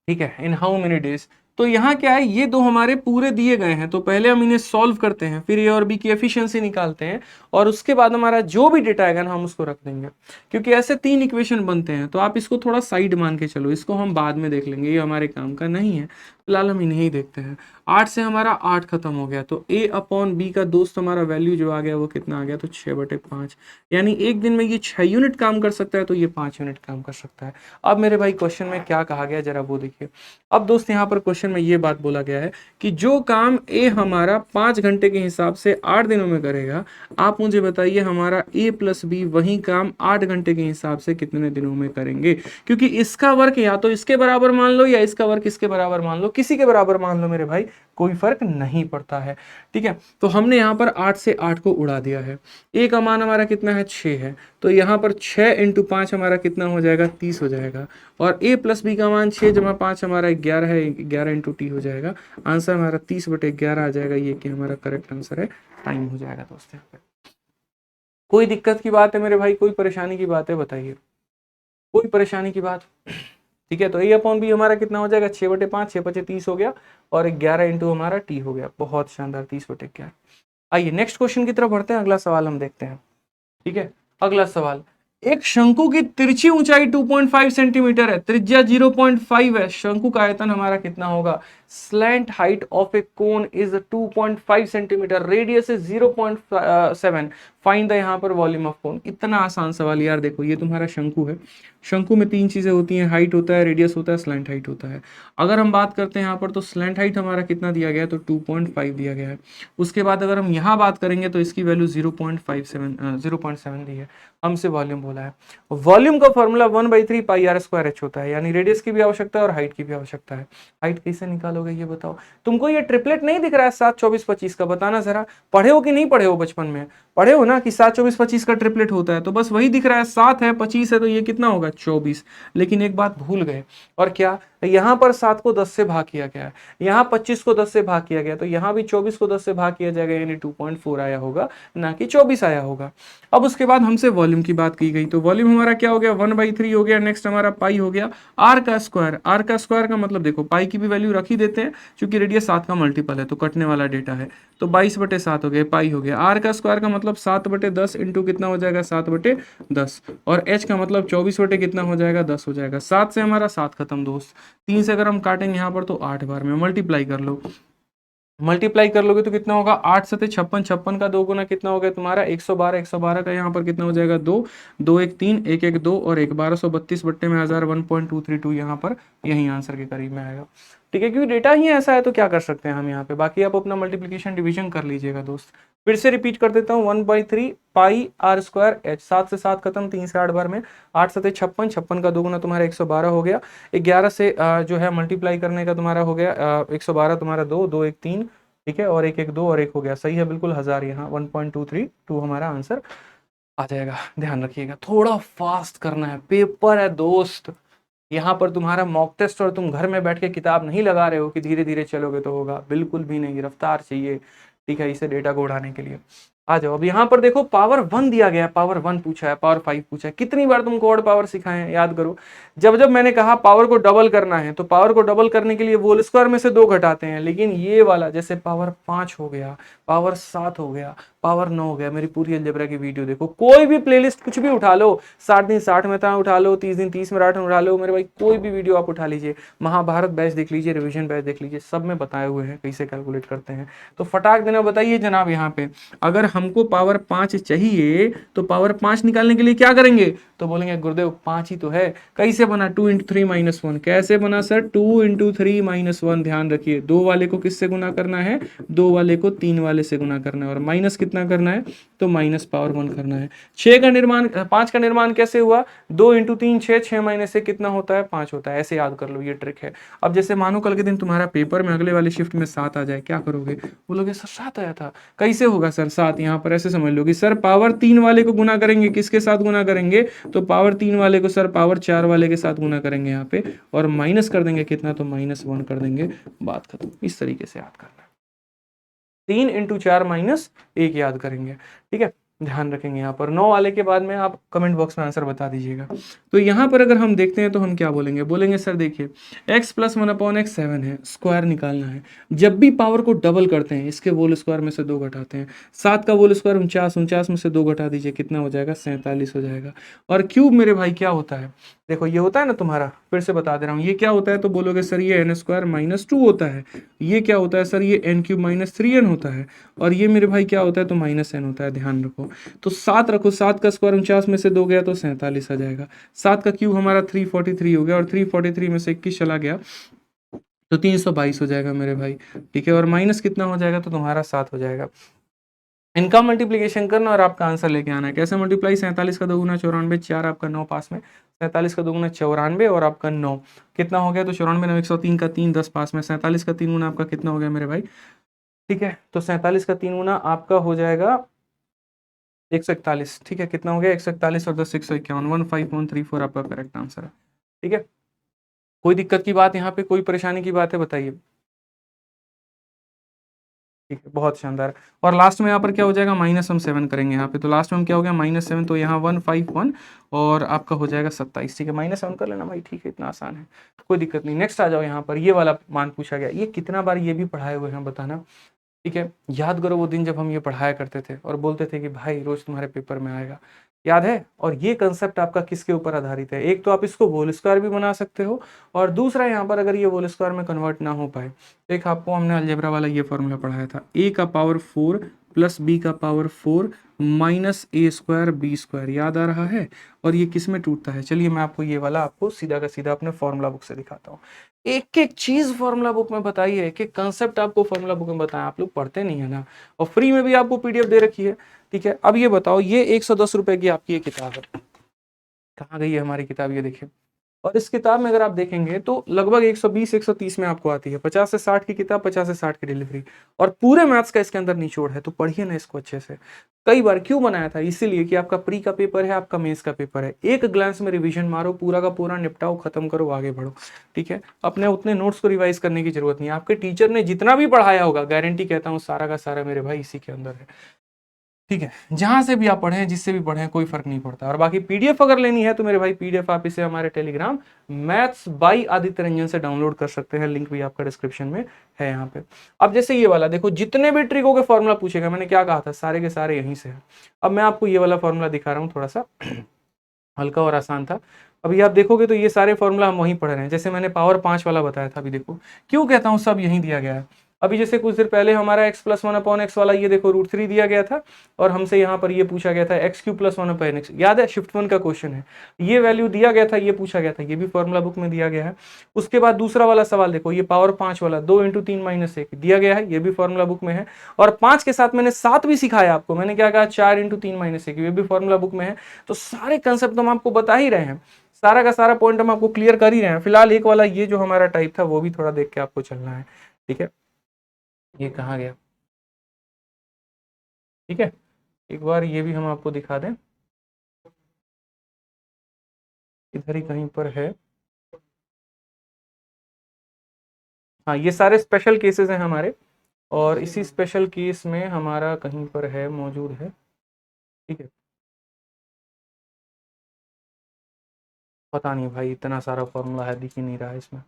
ठीक है, इन हाउ मेनी डेज। तो यहाँ क्या है, ये दो हमारे पूरे दिए गए हैं, तो पहले हम इन्हें सॉल्व करते हैं, फिर ए और बी की एफिशिएंसी निकालते हैं, और उसके बाद हमारा जो भी डेटा आएगा ना हम उसको रख देंगे, क्योंकि ऐसे 3 इक्वेशन बनते हैं। तो आप इसको थोड़ा साइड मान के चलो, इसको हम बाद में देख लेंगे, ये हमारे काम का नहीं है, फिलहाल हम इन्हें ही देखते हैं। 8 से हमारा 8 खत्म हो गया, तो ए अपॉन बी का दोस्त हमारा वैल्यू जो आ गया वो कितना आ गया, तो 6/5, यानी एक दिन में ये 6 यूनिट काम कर सकता है, तो ये 5 यूनिट काम कर सकता है। अब मेरे भाई क्वेश्चन में क्या कहा गया जरा वो देखिए। अब दोस्त यहाँ पर क्वेश्चन में ये बात बोला गया है कि जो काम ए हमारा 5 घंटे के हिसाब से 8 दिनों में करेगा, आप मुझे बताइए हमारा ए प्लस बी वही काम 8 घंटे के हिसाब से कितने दिनों में करेंगे। क्योंकि इसका वर्क या तो इसके बराबर मान लो, या इसका वर्क इसके बराबर मान लो, किसी के बराबर मान लो मेरे भाई, कोई फर्क नहीं पड़ता है। ठीक है, तो हमने यहाँ पर 8 से 8 को उड़ा दिया है। ए का मान हमारा कितना है, 6 है, तो यहाँ पर 6 × 5 हमारा कितना हो जाएगा, 30 हो जाएगा। और ए प्लस बी का मान 6 × 5 हमारा 11 है, 11 × टी हो जाएगा। आंसर हमारा 30/11 आ जाएगा, ये कि हमारा करेक्ट आंसर है, टाइम हो जाएगा दोस्तों। कोई दिक्कत की बात है मेरे भाई, कोई परेशानी की बात है बताइए, कोई परेशानी की बात। ठीक है, तो ए अपॉन बी हमारा कितना हो जाएगा, 6/5, 6×5 = 30 हो गया, और 11 × हमारा टी हो गया। बहुत शानदार, 30/11। आइए नेक्स्ट क्वेश्चन की तरफ बढ़ते हैं, अगला सवाल हम देखते हैं। ठीक है, अगला सवाल, एक शंकु की तिरछी ऊंचाई 2.5 सेंटीमीटर है, त्रिज्या 0.5 है, शंकु का आयतन हमारा कितना होगा। Slant height of a cone is 2.5 centimetre, radius is 0.7, find the यहाँ पर वॉल्यूम ऑफ कोन। इतना आसान सवाल यार। देखो ये तुम्हारा शंकु है, शंकु में तीन चीजें होती हैं, हाइट होता है, रेडियस होता है, स्लैंट हाइट होता है। अगर हम बात करते हैं यहाँ पर तो स्लैंट हाइट हमारा कितना दिया गया है, तो 2.5 दिया गया है। उसके बाद अगर हम यहाँ बात करेंगे तो इसकी वैल्यू 0.7 दी है, हमसे वॉल्यूम बोला है। वॉल्यूम का formula 1/3 pi r square h होता है, यानी रेडियस की भी आवश्यकता है और हाइट की भी आवश्यकता है। हाइट कैसे निकालोगे ये बताओ। तुमको ये ट्रिपलेट नहीं दिख रहा है 7, 24, 25 का, बताना जरा, पढ़े हो कि नहीं पढ़े हो बचपन में? पढ़े हो ना कि 7, 24, 25 का ट्रिपलेट होता है। तो बस वही दिख रहा है, 7 है, 25 है, तो ये कितना होगा, 24। लेकिन एक बात भूल गए, और क्या, यहाँ पर 7 को 10 से भाग किया गया है, यहाँ 25 को 10 से भाग किया गया, तो यहाँ भी 24 को 10 से भाग किया जाएगा, यानी 2.4 आया होगा, ना कि 24 आया होगा। अब उसके बाद हमसे वॉल्यूम की बात की गई, तो वॉल्यूम हमारा क्या हो गया, 1/3 हो गया। नेक्स्ट हमारा पाई हो गया आर का स्क्वायर। आर का स्क्वायर का मतलब देखो, पाई की भी वैल्यू रख ही देते हैं, क्योंकि रेडियस 7 का मल्टीपल है, तो कटने वाला डेटा है, तो 22/7 हो गया, पाई हो गया। आर का स्क्वायर का मतलब 7/10 इंटू कितना हो जाएगा, 7/10, और एच का मतलब 24 कितना हो जाएगा, 10 हो जाएगा। 7 से हमारा 7 खत्म दोस्त। 3 से अगर हम काटेंगे यहाँ पर तो 8 बार में, मल्टीप्लाई कर लो, मल्टीप्लाई कर लोगे तो कितना होगा, 8 7 56, 56 का 2 गुना कितना हो गया तुम्हारा 112, 112 का यहाँ पर कितना हो जाएगा 2, 2 1 3, 1 1 2 और 1 1232 बट्टे में 1000, 1.232 यहाँ पर, यही आंसर के करीब में आएगा। ठीक है, क्योंकि डेटा ही ऐसा है तो क्या कर सकते हैं हम यहाँ पे। बाकी आप अपना मल्टीप्लीकेशन डिवीजन कर लीजिएगा दोस्त। फिर से रिपीट कर देता हूँ, 1/3 पाई आर स्क्वायर एच, 7 से 7 खत्म, 3 से 8 बार में, 8 7 56, 56 का 2 गुना तुम्हारा 112 हो गया। 11 से जो है मल्टीप्लाई करने का तुम्हारा हो गया 112 तुम्हारा 2, 2 1 3, ठीक है, और 1 1 2 और 1 हो गया, सही है बिल्कुल, 1000 यहाँ 1.232 हमारा आंसर आ जाएगा। ध्यान रखिएगा, थोड़ा फास्ट करना है, पेपर है दोस्त, यहाँ पर तुम्हारा मॉक टेस्ट, और तुम घर में बैठ के किताब नहीं लगा रहे हो कि धीरे धीरे चलोगे तो होगा, बिल्कुल भी नहीं, रफ्तार चाहिए। ठीक है, इसे डेटा को उड़ाने के लिए आ जाओ। अब यहाँ पर देखो पावर 1 दिया गया है, पावर 1 पूछा है, पावर 5 पूछा है। कितनी बार तुमको ऑड पावर सिखाए हैं, याद करो। जब जब मैंने कहा पावर को डबल करना है, तो पावर को डबल करने के लिए होल स्क्वायर में से 2 घटाते हैं, लेकिन ये वाला जैसे पावर 5 हो गया, पावर 7 हो गया, पावर 9 हो गया, मेरी पूरी अलजेब्रा की वीडियो देखो, कोई भी प्लेलिस्ट कुछ भी उठा लो, 60 दिन 60 मैथमेटिक्स उठा लो, 30 दिन 30 मैथमेटिक्स उठा लो, मेरे भाई कोई भी वीडियो आप उठा लीजिए, महाभारत बैच देख लीजिए, रिवीजन बैच देख लीजिए, सब में बताए हुए हैं कैसे कैलकुलेट करते हैं। तो फटाक देना बताइए जनाब, यहाँ पे अगर हमको पावर 5 चाहिए तो पावर 5 निकालने के लिए क्या करेंगे, तो बोलेंगे गुरुदेव 5 ही तो है, कैसे बना, 2 × 3 - 1, कैसे बना सर, 2 × 3 - 1। ध्यान रखिए, 2 वाले को किससे गुना करना है, 2 वाले को 3 वाले से गुना करना है, और माइनस कितना करना है, तो माइनस पावर 1 करना है। 6 का निर्माण, 5 का निर्माण कैसे हुआ, 2 × 3 6, 6 माइनस से कितना होता है, 5 होता है, ऐसे याद कर लो, ये ट्रिक है। अब जैसे मानो कल के दिन तुम्हारा पेपर में अगले वाले शिफ्ट में 7 आ जाए, क्या करोगे, बोलोगे सर 7 आया था, कैसे होगा सर 7, यहाँ पर ऐसे समझ लो कि सर पावर 3 वाले को गुना करेंगे, किसके साथ गुना करेंगे, तो पावर 3 वाले को सर पावर 4 वाले के साथ गुना करेंगे यहाँ पे, और माइनस कर देंगे कितना, तो -1 कर देंगे, बात खत्म। इस तरीके से याद करना है, 3 × 4 - 1 याद करेंगे। ठीक है, ध्यान रखेंगे। यहाँ पर 9 वाले के बाद में आप कमेंट बॉक्स में आंसर बता दीजिएगा। तो यहाँ पर अगर हम देखते हैं तो हम क्या बोलेंगे, बोलेंगे सर देखिए x + 1/x 7 है, स्क्वायर निकालना है। जब भी पावर को डबल करते हैं, इसके होल स्क्वायर में से 2 घटाते हैं, 7 का होल स्क्वायर 49, 49 में से 2 घटा दीजिए, कितना हो जाएगा, 47 हो जाएगा। और क्यूब मेरे भाई क्या होता है, देखो ये होता है ना तुम्हारा, फिर से बता दे रहा हूँ, ये क्या होता है, तो बोलोगे सर ये n² - 2 होता है। ये क्या होता है सर, ये n³ - 3n होता है। और ये मेरे भाई क्या होता है, तो -n होता है, ध्यान रखो। तो 7 रखो, 7 का स्क्वायर 49 में से 2 गया तो 47 आ जाएगा। 7 का क्यूब हमारा 343 हो गया, और 343 में से 21 चला गया तो 322 हो जाएगा मेरे भाई। ठीक है, और माइनस कितना हो जाएगा, तो तुम्हारा 7 हो जाएगा। इनका मल्टीप्लीकेशन करना और आपका आंसर लेके आना है। कैसे मल्टीप्लाई, 47 का 2 गुना 94, 4 आपका 9 पास में, 47 का 2 गुना 94 और आपका 9 कितना हो गया, तो 94 9 103 का 3 10 पास में, 47 का 3 गुना आपका कितना हो गया मेरे भाई। ठीक है, तो 47 का 3 गुना आपका हो जाएगा 141। ठीक है, कितना हो गया, 141 और 10 151, 15134 आपका करेक्ट आंसर है। ठीक है, कोई दिक्कत की बात यहाँ पे, कोई परेशानी की बात है, बताइए। ठीक है, बहुत शानदार। और लास्ट में यहाँ पर क्या हो जाएगा, माइनस हम 7 करेंगे यहाँ पे, तो लास्ट में हम क्या हो गया, -7, तो यहाँ 151 और आपका हो जाएगा 27। ठीक है, -7 कर लेना भाई, ठीक है, इतना आसान है, कोई दिक्कत नहीं। नेक्स्ट आ जाओ, यहाँ पर ये वाला मान पूछा गया, ये कितना बार ये भी पढ़ाए हुए हैं बताना। ठीक है, याद करो वो दिन जब हम ये पढ़ाया करते थे और बोलते थे कि भाई रोज तुम्हारे पेपर में आएगा, याद है? और ये कंसेप्ट आपका किसके ऊपर आधारित है? एक तो आप इसको होल स्क्वायर भी बना सकते हो, और दूसरा यहाँ पर अगर ये होल स्क्वायर में कन्वर्ट ना हो पाए, तो एक आपको हमने अलजेब्रा वाला ये फॉर्मूला पढ़ाया था, a का पावर 4 प्लस b का पावर 4 माइनस ए स्क्वायर बी स्क्वायर, याद आ रहा है? और ये किस में टूटता है? चलिए मैं आपको ये वाला आपको सीधा का सीधा अपने फॉर्मूला बुक से दिखाता हूँ। एक एक चीज फॉर्मूला बुक में बताई है, एक एक कंसेप्ट आपको फॉर्मूला बुक में बताया, आप लोग पढ़ते नहीं है ना, और फ्री में भी आपको पीडीएफ दे रखी है। ठीक है, अब ये बताओ, ये 110 रुपए की आपकी ये किताब है, कहाँ गई है हमारी किताब? ये देखिए, और इस किताब में अगर आप देखेंगे तो लगभग 120-130 में आपको आती है, 50 से 60 की किताब, 50 से 60 की डिलीवरी, और पूरे मैथ्स का इसके अंदर निचोड़ है। तो पढ़िए ना इसको अच्छे से। कई बार क्यों बनाया था? इसीलिए कि आपका प्री का पेपर है, आपका मेंस का पेपर है, एक ग्लांस में रिवीजन मारो, पूरा का पूरा निपटाओ, खत्म करो, आगे बढ़ो। ठीक है, अपने उतने नोट्स को रिवाइज करने की जरूरत नहीं है। आपके टीचर ने जितना भी पढ़ाया होगा, गारंटी कहता हूँ सारा का सारा मेरे भाई इसी के अंदर है। ठीक है, जहां से भी आप पढ़ें, जिससे भी पढ़ें, कोई फर्क नहीं पड़ता। और बाकी पीडीएफ अगर लेनी है तो मेरे भाई पीडीएफ आप इसे हमारे Telegram maths by Aditya Ranjan से डाउनलोड कर सकते हैं, लिंक भी आपका डिस्क्रिप्शन में है यहाँ पे। अब जैसे ये वाला देखो, जितने भी ट्रिकों के फॉर्मूला पूछेगा, मैंने क्या कहा था, सारे के सारे यहीं से है। अब मैं आपको ये वाला फॉर्मूला दिखा रहा हूँ, थोड़ा सा हल्का और आसान था। अभी आप देखोगे तो ये सारे फॉर्मूला हम वहीं पढ़ रहे हैं। जैसे मैंने पावर 5 वाला बताया था, अभी देखो क्यों कहता हूँ सब यहीं दिया गया है। अभी जैसे कुछ देर पहले हमारा x प्लस 1/x वाला, ये देखो √3 दिया गया था, और हमसे यहाँ पर ये पूछा गया था x³ प्लस 1/x, याद है शिफ्ट 1 का क्वेश्चन है, ये वैल्यू दिया गया था, ये पूछा गया था, ये भी फॉर्मूला बुक में दिया गया है। उसके बाद दूसरा वाला सवाल देखो, ये पावर 5 वाला 2 × 3 - 1 दिया गया है, ये भी फॉर्मूला बुक में है। और 5 के साथ मैंने 7 भी सिखाया आपको, मैंने क्या कहा, 4 × 3 - 1, ये भी फॉर्मूला बुक में है। तो सारे कंसेप्ट हम आपको बता ही रहे हैं, सारा का सारा पॉइंट हम आपको क्लियर कर ही रहे हैं। फिलहाल एक वाला ये जो हमारा टाइप था, वो भी थोड़ा देख के आपको चलना है। ठीक है, ये कहाँ गया? ठीक है, एक बार ये भी हम आपको दिखा दें, इधर ही कहीं पर है। हाँ, ये सारे स्पेशल केसेस हैं हमारे, और इसी स्पेशल केस में हमारा कहीं पर है, मौजूद है। ठीक है, पता नहीं भाई, इतना सारा फॉर्मूला है, दिख ही नहीं रहा है इसमें।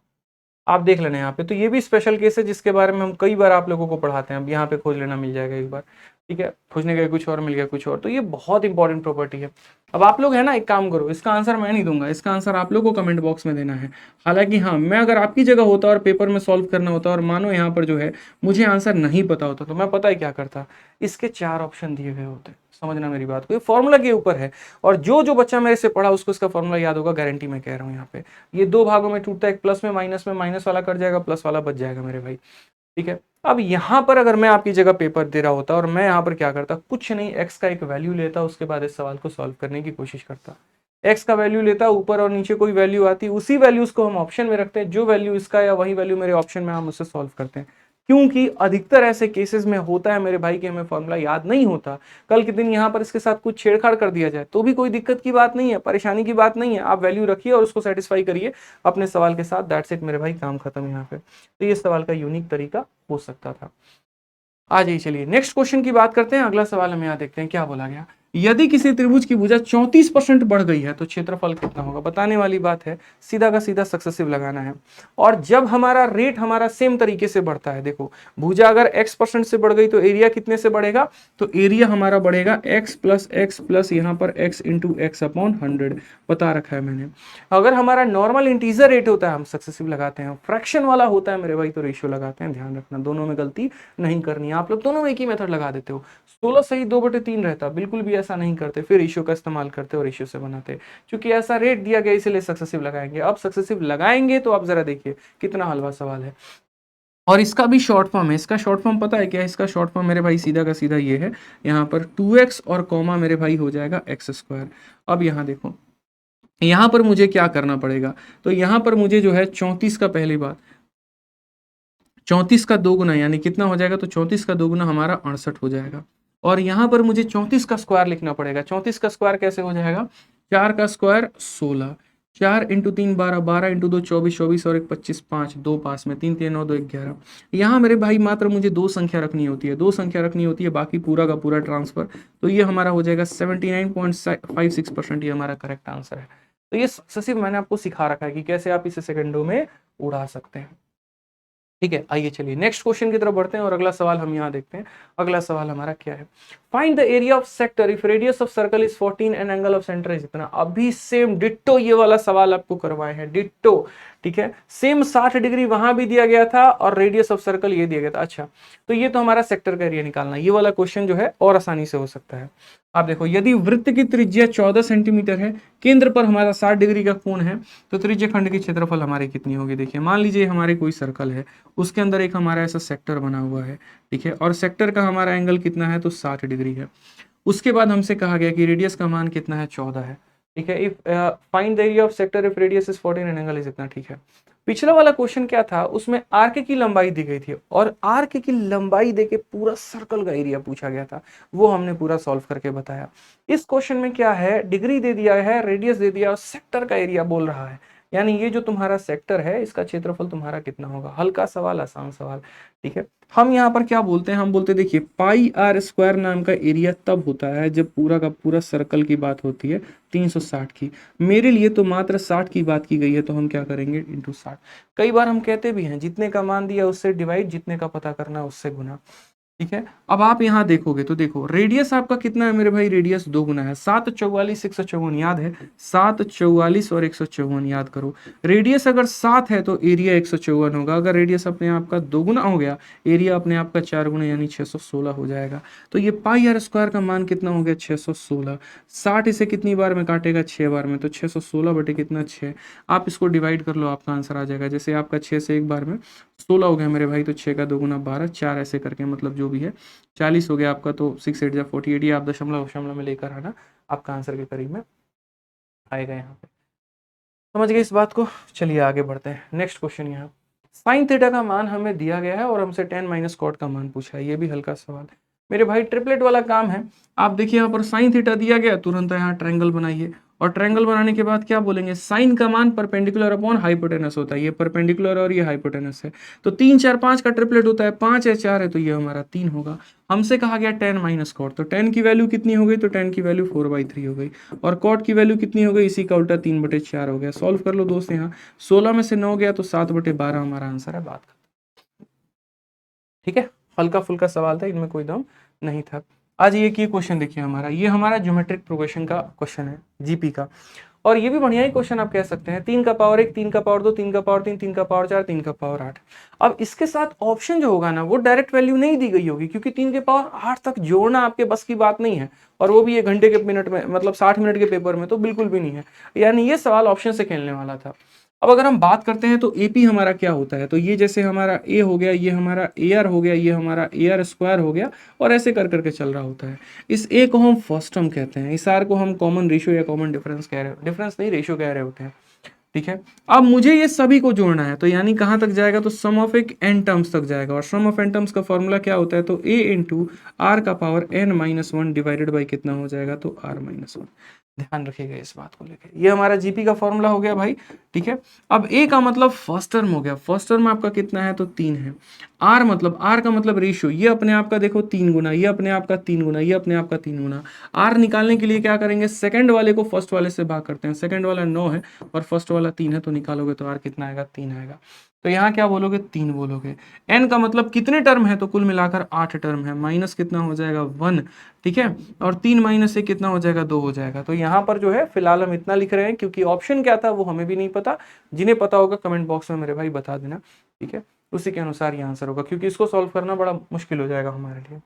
आप देख लेना यहाँ पे, तो ये भी स्पेशल केस है जिसके बारे में हम कई बार आप लोगों को पढ़ाते हैं। अब यहाँ पे खोज लेना, मिल जाएगा एक बार। ठीक है, खोजने गए कुछ और, मिल गया कुछ और। तो ये बहुत इंपॉर्टेंट प्रॉपर्टी है। अब आप लोग है ना, एक काम करो, इसका आंसर मैं नहीं दूंगा, इसका आंसर आप लोग को कमेंट बॉक्स में देना है। हालांकि हाँ, मैं अगर आपकी जगह होता और पेपर में सॉल्व करना होता, और मानो यहाँ पर जो है मुझे आंसर नहीं पता होता, तो मैं पता है क्या करता, इसके 4 ऑप्शन दिए गए होते। समझना मेरी बात को, ये फॉर्मूला के ऊपर है, और जो जो बच्चा मेरे से पढ़ा उसको इसका फॉर्मूला याद होगा, गारंटी मैं कह रहा हूँ। यहाँ पे ये 2 भागों में टूटता है, एक प्लस में माइनस वाला कट जाएगा, प्लस वाला बच जाएगा मेरे भाई। ठीक है, अब यहाँ पर अगर मैं आपकी जगह पेपर दे रहा होता, और मैं यहाँ पर क्या करता, कुछ नहीं, एक्स का एक वैल्यू लेता, उसके बाद इस सवाल को सॉल्व करने की कोशिश करता। एक्स का वैल्यू लेता, ऊपर और नीचे कोई वैल्यू आती, उसी वैल्यूज को हम ऑप्शन में रखते हैं, जो वैल्यू इसका या वही वैल्यू मेरे ऑप्शन में, हम उससे सॉल्व करते हैं। क्योंकि अधिकतर ऐसे केसेस में होता है मेरे भाई कि हमें फॉर्मूला याद नहीं होता, कल के दिन यहाँ पर इसके साथ कुछ छेड़छाड़ कर दिया जाए तो भी कोई दिक्कत की बात नहीं है, परेशानी की बात नहीं है। आप वैल्यू रखिए और उसको सेटिस्फाई करिए अपने सवाल के साथ, दैट्स इट मेरे भाई, काम खत्म यहाँ पे। तो ये सवाल का यूनिक तरीका हो सकता था। आ जाइए, चलिए नेक्स्ट क्वेश्चन की बात करते हैं। अगला सवाल हमें यहाँ देखते हैं क्या बोला गया। यदि किसी त्रिभुज की भुजा 34% बढ़ गई है तो क्षेत्रफल कितना होगा? बताने वाली बात है, सीधा का सीधा सक्सेसिव लगाना है। और जब हमारा रेट हमारा सेम तरीके से बढ़ता है, देखो भुजा अगर x% से बढ़ गई तो एरिया कितने से बढ़ेगा? तो एरिया हमारा बढ़ेगा x प्लस यहाँ पर x इंटू एक्स अपॉन 100, बता रखा है मैंने। अगर हमारा नॉर्मल इंटीजर रेट होता है हम सक्सेसिव लगाते हैं, फ्रैक्शन वाला होता है मेरे भाई तो रेशियो लगाते हैं। ध्यान रखना, दोनों में गलती नहीं करनी है। आप लोग दोनों में एक ही मेथड लगा देते हो, 16 सही 2/3 रहता, बिल्कुल भी ऐसा नहीं करते, फिर रेशियो का इस्तेमाल करते हो, रेशियो से बनाते। क्योंकि ऐसा रेट दिया गया इसलिए सक्सेसिव लगाएंगे। अब सक्सेसिव लगाएंगे तो आप जरा देखिए कितना हलवा सवाल है। और इसका भी शॉर्ट फॉर्म है, इसका शॉर्ट फॉर्म पता है क्या है? इसका शॉर्ट फॉर्म मेरे भाई सीधा का सीधा ये है, यहाँ पर 2x और कॉमा मेरे भाई हो जाएगा x²। अब यहाँ देखो, यहाँ पर मुझे क्या करना पड़ेगा? तो यहाँ पर मुझे जो है 34 का, पहली बात 34 का 2 गुना यानी कितना हो जाएगा? तो 34 का 2 गुना हमारा 68 हो जाएगा। और यहाँ पर मुझे 34 का स्क्वायर लिखना पड़ेगा। 34 का स्क्वायर कैसे हो जाएगा? 4 का स्क्वायर 16, 4 इंटू 3 12, 12 इंटू 2 24, 24 और 1 25, 5 2 पास में 3 3 9 2 11। यहाँ मेरे भाई मात्र मुझे 2 संख्या रखनी होती है, 2 संख्या रखनी होती है, बाकी पूरा का पूरा ट्रांसफर। तो ये हमारा हो जाएगा 79.56%, ये हमारा करेक्ट आंसर है। तो ये सक्सेसिव मैंने आपको सिखा रखा है कि कैसे आप इसे सेकंडों में उड़ा सकते हैं। ठीक है, आइए चलिए नेक्स्ट क्वेश्चन की तरफ बढ़ते हैं और अगला सवाल हम यहाँ देखते हैं। अगला सवाल हमारा क्या है, find the area of sector if radius of circle is 14 and angle of centre is इतना। अभी सेम डिट्टो ये वाला सवाल आपको करवाए हैं, डिट्टो। ठीक है, सेम 60 डिग्री वहां भी दिया गया था और रेडियस ऑफ सर्कल ये दिया गया था। अच्छा, तो ये तो हमारा सेक्टर का एरिया निकालना, ये वाला क्वेश्चन जो है और आसानी से हो सकता है। आप देखो, यदि वृत्त की त्रिज्या 14 सेंटीमीटर है, केंद्र पर हमारा 60 डिग्री का कोण है, तो त्रिज्या खंड की क्षेत्रफल हमारी कितनी होगी। देखिए, मान लीजिए हमारे कोई सर्कल है, उसके अंदर एक हमारा ऐसा सेक्टर बना हुआ है। ठीक है, और सेक्टर का हमारा एंगल कितना है, तो 60 डिग्री है। उसके बाद हमसे कहा गया कि रेडियस का मान कितना है, 14 है। ठीक है, if find the area of sector if radius is 14 and angle is इतना। ठीक है, पिछला वाला क्वेश्चन क्या था, उसमें आर्क की लंबाई दी गई थी और आर्क की लंबाई देके पूरा सर्कल का एरिया पूछा गया था, वो हमने पूरा सॉल्व करके बताया। इस क्वेश्चन में क्या है, डिग्री दे दिया है, रेडियस दे दिया और सेक्टर का एरिया बोल रहा है, यानी ये जो तुम्हारा सेक्टर है इसका क्षेत्रफल तुम्हारा कितना होगा। हल्का सवाल, आसान सवाल। ठीक है, हम यहाँ पर क्या बोलते हैं, हम बोलते हैं देखिए, पाई आर स्क्वायर नाम का एरिया तब होता है जब पूरा का पूरा सर्कल की बात होती है 360 की। मेरे लिए तो मात्र 60 की बात की गई है, तो हम क्या करेंगे, इंटू 60। कई बार हम कहते भी हैं जितने का मान दिया उससे डिवाइड, जितने का पता करना उससे गुना। ठीक है, अब आप यहाँ देखोगे तो देखो रेडियस आपका कितना है मेरे भाई, रेडियस 2 गुना है, 7 44 154 याद है, 7 44 और 154 याद करो। रेडियस अगर 7 है तो एरिया 154 होगा, अगर रेडियस अपने आप का 2 गुना हो गया, एरिया अपने आप का 4 गुना यानी 616 हो जाएगा। तो ये पाई आर स्क्वायर का मान कितना हो गया, 616। 60 इसे कितनी बार में काटेगा, 6 बार में, तो 616 बटे कितना, 6। आप इसको डिवाइड कर लो, आपका आंसर आ जाएगा। जैसे आपका 6 से एक बार में 16 हो गया मेरे भाई, तो 6 का 2 गुना 12, 4 ऐसे करके, मतलब जो भी है 40 हो गया आपका। तो 6 8 जा 48, आप दशमलव दशमलव में लेकर आना, आपका आंसर के करीब में आएगा। यहाँ पे समझ गए इस बात को। चलिए आगे बढ़ते हैं, नेक्स्ट क्वेश्चन। यहाँ साइन थीटा का मान हमें दिया गया है और हमसे टेन माइनस कॉट का मान पूछा है, ये भी हल्का सवाल मेरे भाई, ट्रिपलेट वाला काम है। आप देखिए यहाँ पर साइन थीटा दिया गया, तुरंत यहाँ ट्रायंगल बनाइए और ट्रायंगल बनाने के बाद क्या बोलेंगे, साइन का मान परपेंडिकुलर अपॉन हाइपोटेनस होता है, ये परपेंडिकुलर और ये हाइपोटेनस है। तो 3 4 5 का ट्रिपलेट होता है, 5 है 4 है, तो ये हमारा 3 होगा। हमसे कहा गया टेन माइनस कॉट, तो टेन की वैल्यू कितनी हो गई, तो टेन की वैल्यू 4/3 हो गई। और कॉट की वैल्यू कितनी हो गई, इसी का उल्टा 3/4 हो गया। सॉल्व कर लो दोस्त, यहाँ 16 में से 9 गया तो 7/12 हमारा आंसर है। बात खत्म। ठीक है, हल्का फुल्का सवाल था, इनमें कोई दम नहीं था। आज ये क्वेश्चन देखिए हमारा, ये हमारा ज्योमेट्रिक प्रोग्रेशन का क्वेश्चन है, जीपी का। और ये भी बढ़िया ही क्वेश्चन आप कह सकते हैं, 3 का पावर 1, 3 का पावर 2, 3 का पावर 3, 3 का पावर 4, 3 का पावर 8। अब इसके साथ ऑप्शन जो होगा ना, वो डायरेक्ट वैल्यू नहीं दी गई होगी, क्योंकि 3 के पावर 8 तक जोड़ना आपके बस की बात नहीं है, और वो भी 1 घंटे के मिनट में, मतलब 60 मिनट के पेपर में तो बिल्कुल भी नहीं है। यानी ये सवाल ऑप्शन से खेलने वाला था। अब अगर हम बात करते हैं तो एपी हमारा क्या होता है, तो ये जैसे हमारा ए हो गया, ये हमारा ए आर हो गया, ये हमारा ए आर स्क्वायर हो गया, और ऐसे कर करके चल रहा होता है। इस ए को हम फर्स्ट टर्म कहते हैं, इस आर को हम कॉमन रेशियो या कॉमन डिफरेंस कह रहे, डिफरेंस नहीं रेशियो कह रहे होते हैं। ठीक है, अब मुझे ये सभी को जोड़ना है, तो यानी कहाँ तक जाएगा, तो सम ऑफ एक एन टर्म्स तक जाएगा, और सम ऑफ एन टर्म्स का फॉर्मूला क्या होता है, तो ए इंटू आर का power n minus 1 divided by कितना हो जाएगा, तो आर माइनस 1। ध्यान रखिएगा इस बात को लेकर, ये हमारा जीपी का फॉर्मूला हो गया भाई। ठीक है, अब ए का मतलब फर्स्ट टर्म हो गया, फर्स्ट टर्म आपका कितना है, तो 3 है। आर मतलब, आर का मतलब रेशियो, ये अपने आप का देखो 3 गुना, ये अपने आप का 3 गुना, ये अपने आप का 3 गुना। आर निकालने के लिए क्या करेंगे, सेकंड वाले को फर्स्ट वाले से भाग करते हैं, सेकंड वाला 9 है और फर्स्ट वाला 3 है, तो निकालोगे तो आर कितना आएगा, 3 आएगा। तो यहाँ क्या बोलोगे, 3 बोलोगे। एन का मतलब कितने टर्म है, तो कुल मिलाकर 8 टर्म है, माइनस कितना हो जाएगा, 1। ठीक है, और 3 माइनस से कितना हो जाएगा, 2 हो जाएगा। तो यहाँ पर जो है फिलहाल हम इतना लिख रहे हैं, क्योंकि ऑप्शन क्या था वो हमें भी नहीं पता। जिन्हें पता होगा कमेंट बॉक्स में मेरे भाई बता देना। ठीक है, उसी के अनुसार ये आंसर होगा, क्योंकि इसको सॉल्व करना बड़ा मुश्किल हो जाएगा हमारे लिए।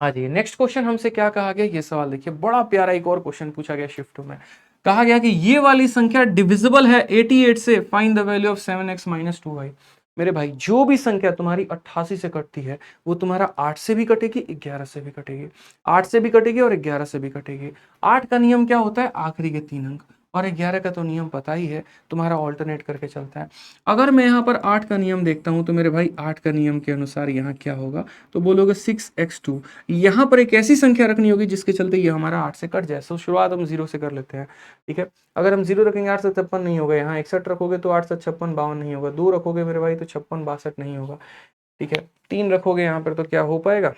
हाँ जी, नेक्स्ट क्वेश्चन हमसे क्या कहा गया, ये सवाल देखिए, बड़ा प्यारा एक और क्वेश्चन पूछा गया शिफ्ट में। कहा गया कि ये वाली संख्या डिविजिबल है 88 से, find the value of 7x minus 2y। मेरे भाई, जो भी संख्या तुम्हारी 88 से कटती है, वो तुम्हारा 8 से भी कटेगी, 11 से भी कटेगी, 8 से भी कटेगी और 11 से भी कटेगी। 8 का नियम क्या होता है, आखिरी के 3 अंक, और 11 का तो नियम पता ही है, तुम्हारा ऑल्टरनेट करके चलता है। अगर मैं यहाँ पर 8 का नियम देखता हूँ, तो मेरे भाई 8 का नियम के अनुसार यहाँ क्या होगा, तो बोलोगे 6x2। यहाँ पर एक ऐसी संख्या रखनी होगी जिसके चलते ये हमारा 8 से कट जाए। तो शुरुआत हम 0 से कर लेते हैं। ठीक है, अगर हम 0 रखेंगे 8 से 56 नहीं होगा, यहाँ 61 रखोगे तो 8 से 56 52 नहीं होगा, 2 रखोगे मेरे भाई तो 56 62 नहीं होगा। ठीक है, 3 रखोगे यहाँ पर तो क्या हो पाएगा,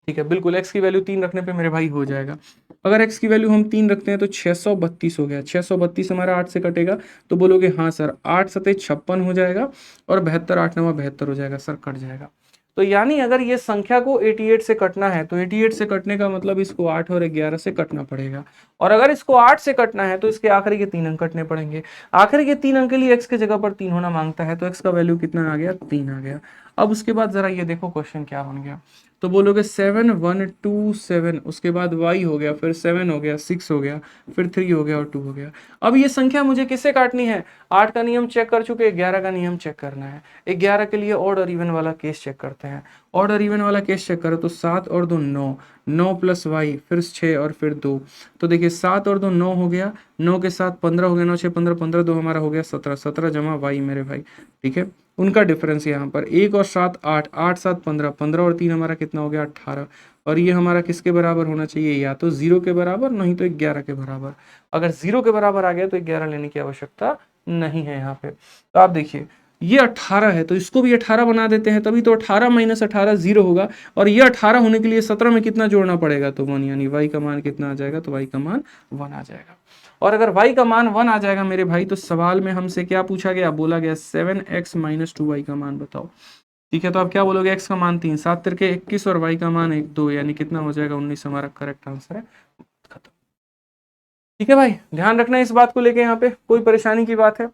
ठीक है, बिल्कुल x की वैल्यू 3 रखने पे मेरे भाई हो जाएगा। अगर x की वैल्यू हम 3 रखते हैं तो 632 हो गया। 632 हमारा 8 से कटेगा तो बोलोगे हाँ सर, 8 सते 56 हो जाएगा और 72 8 9 72 हो जाएगा। सर कट जाएगा। तो यानी अगर ये संख्या को 88 से कटना है तो 88 से कटने का मतलब इसको 8 और 11 से कटना पड़ेगा, और अगर इसको 8 से कटना है तो इसके आखिरी के 3 अंक कटने पड़ेंगे। आखिरी के 3 अंक के लिए x के जगह पर 3 होना मांगता है, तो x का वैल्यू कितना आ गया, 3 आ गया। अब उसके बाद जरा ये देखो क्वेश्चन क्या बन गया। तो बोलोगे 7 1 2 7, उसके बाद y हो गया, फिर 7 हो गया, 6 हो गया, फिर 3 हो गया और 2 हो गया। अब ये संख्या मुझे किससे काटनी है, 8 का नियम चेक कर चुके, 11 का नियम चेक करना है। 11 के लिए ऑड और इवन वाला केस चेक करते हैं। ऑड और इवन वाला केस चेक करो तो 7 और 2 9, 9 प्लस y, फिर 6 और फिर 2। तो देखिए 7 और 2 9 हो गया, 9 के साथ 15 हो गया, 9 6 15, 15 2 हमारा हो गया 17, 17 जमा y मेरे भाई। ठीक है, उनका डिफरेंस यहाँ पर 1 और 7 8, 8 7 15, 15 और 3 हमारा कितना हो गया 18। और ये हमारा किसके बराबर होना चाहिए, या तो 0 के बराबर, नहीं तो 11 के बराबर। अगर 0 के बराबर आ गया तो 11 लेने की आवश्यकता नहीं है यहाँ पे। तो आप देखिए ये 18 है तो इसको भी 18 बना देते हैं, तभी तो 18 माइनस 18 0 होगा। और ये 18 होने के लिए 17 में कितना जोड़ना पड़ेगा, तो 1, यानी y का मान कितना आ जाएगा, तो y का मान 1 आ जाएगा। और अगर y का मान 1 आ जाएगा मेरे भाई, तो सवाल में हमसे क्या पूछा गया, बोला गया 7x माइनस 2y का मान बताओ। ठीक है, तो आप क्या बोलोगे, x का मान 3, 7 तिरके 21 और y का मान 1 2, यानी कितना हो जाएगा 19, हमारा करेक्ट आंसर है। खत्म। ठीक है भाई, ध्यान रखना इस बात को लेके, यहाँ पे कोई परेशानी की बात है।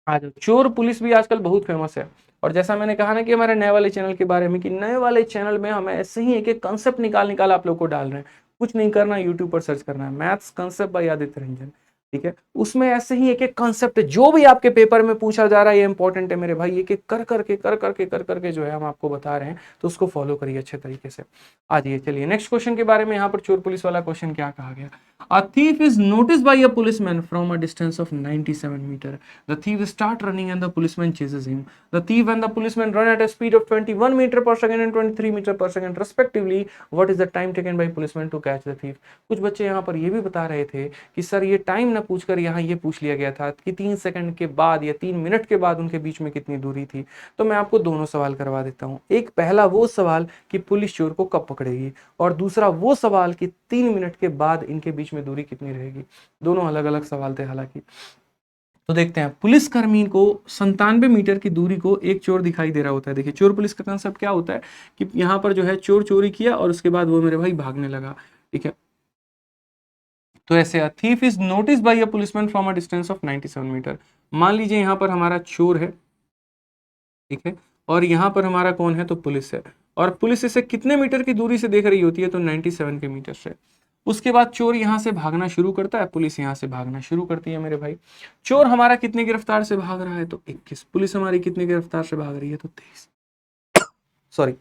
आज चोर पुलिस भी आजकल बहुत फेमस है, और जैसा मैंने कहा ना कि हमारे नए वाले चैनल के बारे में, कि नए वाले चैनल में हम ऐसे ही एक एक कंसेप्ट निकाल निकाल आप लोग को डाल रहे हैं। कुछ नहीं करना, यूट्यूब पर सर्च करना है maths concept by Aditya Ranjan. ठीक है, उसमें ऐसे ही एक एक कंसेप्ट जो भी आपके पेपर में पूछा जा रहा है ये इंपॉर्टेंट है मेरे भाई, एक एक कर करके जो है हम आपको बता रहे हैं, तो उसको फॉलो करिए अच्छे तरीके से। आ जाइए, चलिए नेक्स्ट क्वेश्चन के बारे में। यहाँ पर चोर पुलिस वाला क्वेश्चन क्या कहा गया, A thief is noticed by a policeman from a distance of 97 meter. The thief start running and the policeman chases him. The thief and the policeman run at a speed of 21 meter per second and 23 meter per second respectively. What is the time taken by policeman to catch the thief? कुछ बच्चे यहाँ पर ये भी बता रहे थे कि सर ये टाइम ना पूछकर यहाँ ये पूछ लिया गया था कि 3 सेकंड के बाद या 3 मिनट के बाद उनके बीच में कितनी दूरी थी। तो मैं आपको दोनों सवाल करवा देता हूँ। एक पहला वो सवाल कि पुलिस चोर को कब पकड़ेगी, और दूसरा वो सवाल कि 3 मिनट के बाद इनके बीच में दूरी कितनी रहेगी। दोनों अलग अलग सवाल थे हालांकि। तो देखते हैं, पुलिसकर्मी को 97 मीटर की दूरी को एक चोर दिखाई दे रहा होता है। देखिए चोर पुलिस का कंसेप्ट क्या होता है कि यहाँ पर जो है चोर चोरी किया और उसके बाद वो मेरे भाई भागने लगा। ठीक है, तो ऐसे thief is notice by a policeman from a distance of 97 metre. मान लीजिए यहाँ पर हमारा चोर है, ठीक है, और यहाँ पर हमारा कौन है, तो पुलिस है, और पुलिस इसे कितने मीटर की दूरी से देख रही होती है, तो 97 के मीटर से। उसके बाद चोर यहां से भागना शुरू करता है, पुलिस यहां से भागना शुरू करती है मेरे भाई। चोर हमारा कितने की रफ्तार से भाग रहा है, तो 21। पुलिस हमारी कितने की रफ्तार से भाग रही है, तो 23। सॉरी,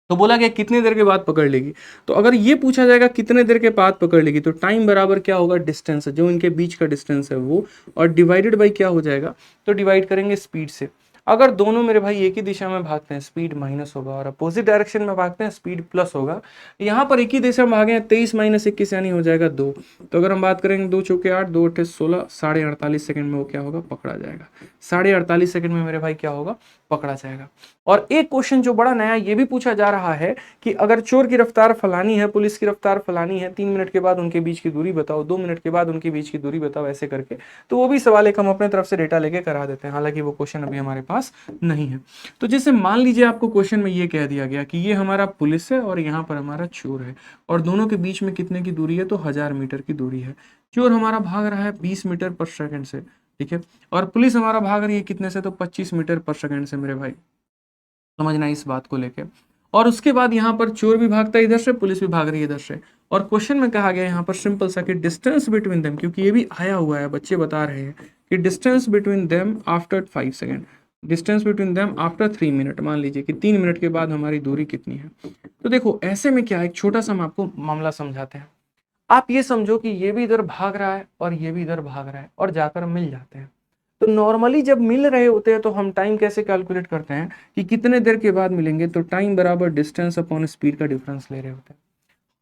तो बोला गया कितने देर के बाद पकड़ लेगी। तो अगर ये पूछा जाएगा कितने देर के बाद पकड़ लेगी, तो टाइम बराबर क्या होगा, डिस्टेंस, जो इनके बीच का डिस्टेंस है वो, और डिवाइडेड बाई क्या हो जाएगा, तो डिवाइड करेंगे स्पीड से। अगर दोनों मेरे भाई एक ही दिशा में भागते हैं स्पीड माइनस होगा, और अपोजिट डायरेक्शन में भागते हैं स्पीड प्लस होगा। यहाँ पर एक ही दिशा में भागे हैं, 23 माइनस 21 यानी हो जाएगा 2। तो अगर हम बात करेंगे 2 चौके 8, 2 8 16, 48.5 सेकंड में वो क्या होगा, पकड़ा जाएगा। 48.5 सेकंड में मेरे भाई क्या होगा, पकड़ा जाएगा। और एक क्वेश्चन जो बड़ा नया ये भी पूछा जा रहा है कि अगर चोर की रफ्तार फलानी है, पुलिस की रफ्तार फलानी है, 3 मिनट के बाद उनके बीच की दूरी बताओ, 2 मिनट के बाद उनके बीच की दूरी बताओ, ऐसे करके। तो वो भी सवाल एक हम अपने तरफ से डेटा लेके करा देते हैं, हालांकि वो क्वेश्चन अभी हमारे पास नहीं है। तो जैसे मान लीजिए आपको क्वेश्चन में ये कह दिया गया कि ये हमारा पुलिस है और यहाँ पर हमारा चोर है, और दोनों के बीच में कितने की दूरी है, तो 1000 मीटर की दूरी है। चोर हमारा भाग रहा है 20 मीटर पर सेकंड से, ठीक है, और पुलिस हमारा भाग रही है कितने से, तो 25 मीटर पर सेकंड से मेरे भाई। समझना इस बात को लेके। और उसके बाद यहाँ पर चोर भी भागता है इधर से, पुलिस भी भाग रही है इधर से, और क्वेश्चन में कहा गया यहाँ पर सिंपल सा कि डिस्टेंस बिटवीन देम, क्योंकि ये भी आया हुआ है, बच्चे बता रहे हैं कि distance between them after 5 second, distance between them after 3 minute. मान लीजिए कि 3 मिनट के बाद हमारी दूरी कितनी है। तो देखो ऐसे में क्या है, एक छोटा सा हम आपको मामला समझाते हैं। आप ये समझो कि ये भी इधर भाग रहा है और ये भी इधर भाग रहा है, और जाकर मिल जाते हैं। तो नॉर्मली जब मिल रहे होते हैं तो हम टाइम कैसे कैलकुलेट करते हैं कि कितने देर के बाद मिलेंगे, तो टाइम बराबर डिस्टेंस अपॉन स्पीड का डिफरेंस ले रहे होते हैं।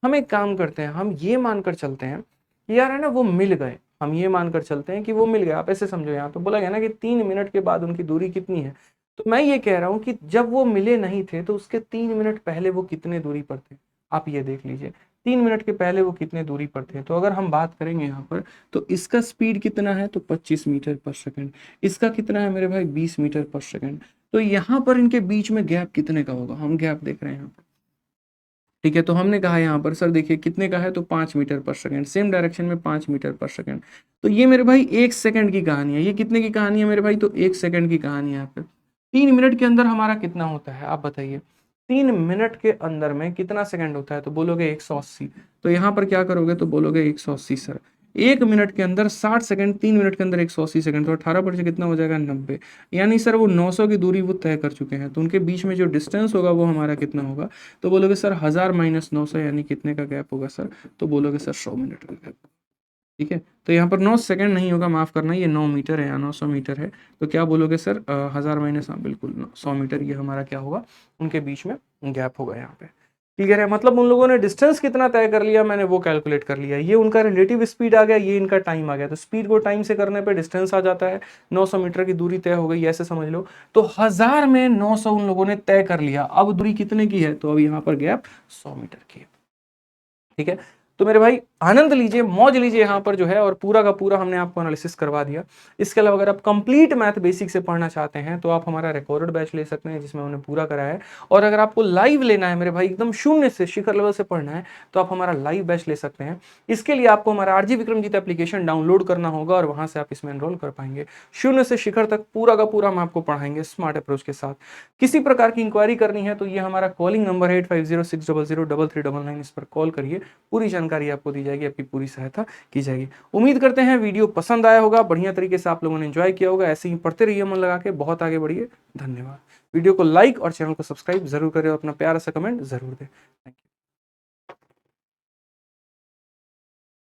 हम एक काम करते हैं, हम ये मानकर चलते हैं कि यार है ना वो मिल गए, हम ये मानकर चलते हैं कि वो मिल गए। आप ऐसे समझो, यहाँ पे बोला गया ना कि 3 मिनट के बाद उनकी दूरी कितनी है, तो मैं ये कह रहा हूं कि जब वो मिले नहीं थे तो उसके 3 मिनट पहले वो कितने दूरी पर थे, आप ये देख लीजिए। 3 मिनट के पहले वो कितने दूरी पर थे। तो अगर हम बात करेंगे यहाँ पर, तो इसका स्पीड कितना है, तो 25 मीटर पर सेकंड। इसका कितना है मेरे भाई, 20 मीटर पर सेकंड। तो यहाँ पर इनके बीच में गैप कितने का होगा, हम गैप देख रहे हैं यहाँ पर। ठीक है, तो हमने कहा यहाँ पर सर देखिए कितने का है, तो 5 metre per second, same direction में 5 मीटर पर सेकंड। तो ये मेरे भाई 1 सेकंड की कहानी है। ये कितने की कहानी है मेरे भाई, तो 1 सेकंड की कहानी है यहाँ पे। 3 मिनट के अंदर हमारा कितना होता है, आप बताइए। 3 मिनट के अंदर में कितना सेकंड होता है, तो बोलोगे 180। तो यहाँ पर क्या करोगे, तो बोलोगे 180 सर। 1 मिनट के अंदर 60 सेकंड, 3 मिनट के अंदर 180 सेकंड, तो 18 पर से कितना हो जाएगा, 90। यानी सर वो 900 की दूरी वो तय कर चुके हैं। तो उनके बीच में जो डिस्टेंस होगा वो हमारा कितना होगा, तो बोलोगे सर 1000 - 900 यानी कितने का गैप होगा सर, तो बोलोगे सर 100 मिनट का गैप। ठीक है, तो यहाँ पर 9 सेकंड नहीं होगा, माफ करना, ये 9 मीटर है या 900 मीटर है। तो क्या बोलोगे सर, 1000 - हाँ बिल्कुल 100 मीटर, ये हमारा क्या होगा, उनके बीच में गैप होगा यहाँ पे। क्लियर है, मतलब उन लोगों ने डिस्टेंस कितना तय कर लिया, मैंने वो कैलकुलेट कर लिया। ये उनका रिलेटिव स्पीड आ गया, ये इनका टाइम आ गया। तो स्पीड को टाइम से करने पे डिस्टेंस आ जाता है, 900 मीटर की दूरी तय हो गई, ऐसे समझ लो। तो 1000 में 900 उन लोगों ने तय कर लिया। अब दूरी कितने की है, तो अब यहाँ पर गैप 100 मीटर की है। ठीक है, तो मेरे भाई आनंद लीजिए, मौज लीजिए यहाँ पर जो है, और पूरा का पूरा हमने आपको एनालिसिस करवा दिया। इसके अलावा अगर आप कंप्लीट मैथ बेसिक से पढ़ना चाहते हैं तो आप हमारा रिकॉर्डेड बैच ले सकते हैं, जिसमें हमने पूरा कराया है। और अगर आपको लाइव लेना है मेरे भाई, एकदम शून्य से शिखर लेवल से पढ़ना है, तो आप हमारा लाइव बैच ले सकते हैं। इसके लिए आपको हमारा आरजी विक्रमजीत एप्लीकेशन डाउनलोड करना होगा और वहां से आप इसमें एनरोल कर पाएंगे। शून्य से शिखर तक पूरा का पूरा हम आपको पढ़ाएंगे स्मार्ट अप्रोच के साथ। किसी प्रकार की इंक्वायरी करनी है तो ये हमारा कॉलिंग नंबर है 8506003399, इस पर कॉल करिए, पूरी जानकारी आपको दी जाएगी, आपकी पूरी सहायता की जाएगी। उम्मीद करते हैं वीडियो पसंद आया होगा, बढ़िया तरीके से आप लोगों ने एंजॉय किया होगा। ऐसे ही पढ़ते रहिए मन लगा के, बहुत आगे बढ़िए। धन्यवाद। वीडियो को लाइक और चैनल को सब्सक्राइब जरूर करें और अपना प्यारा सा कमेंट जरूर दें। Thank you.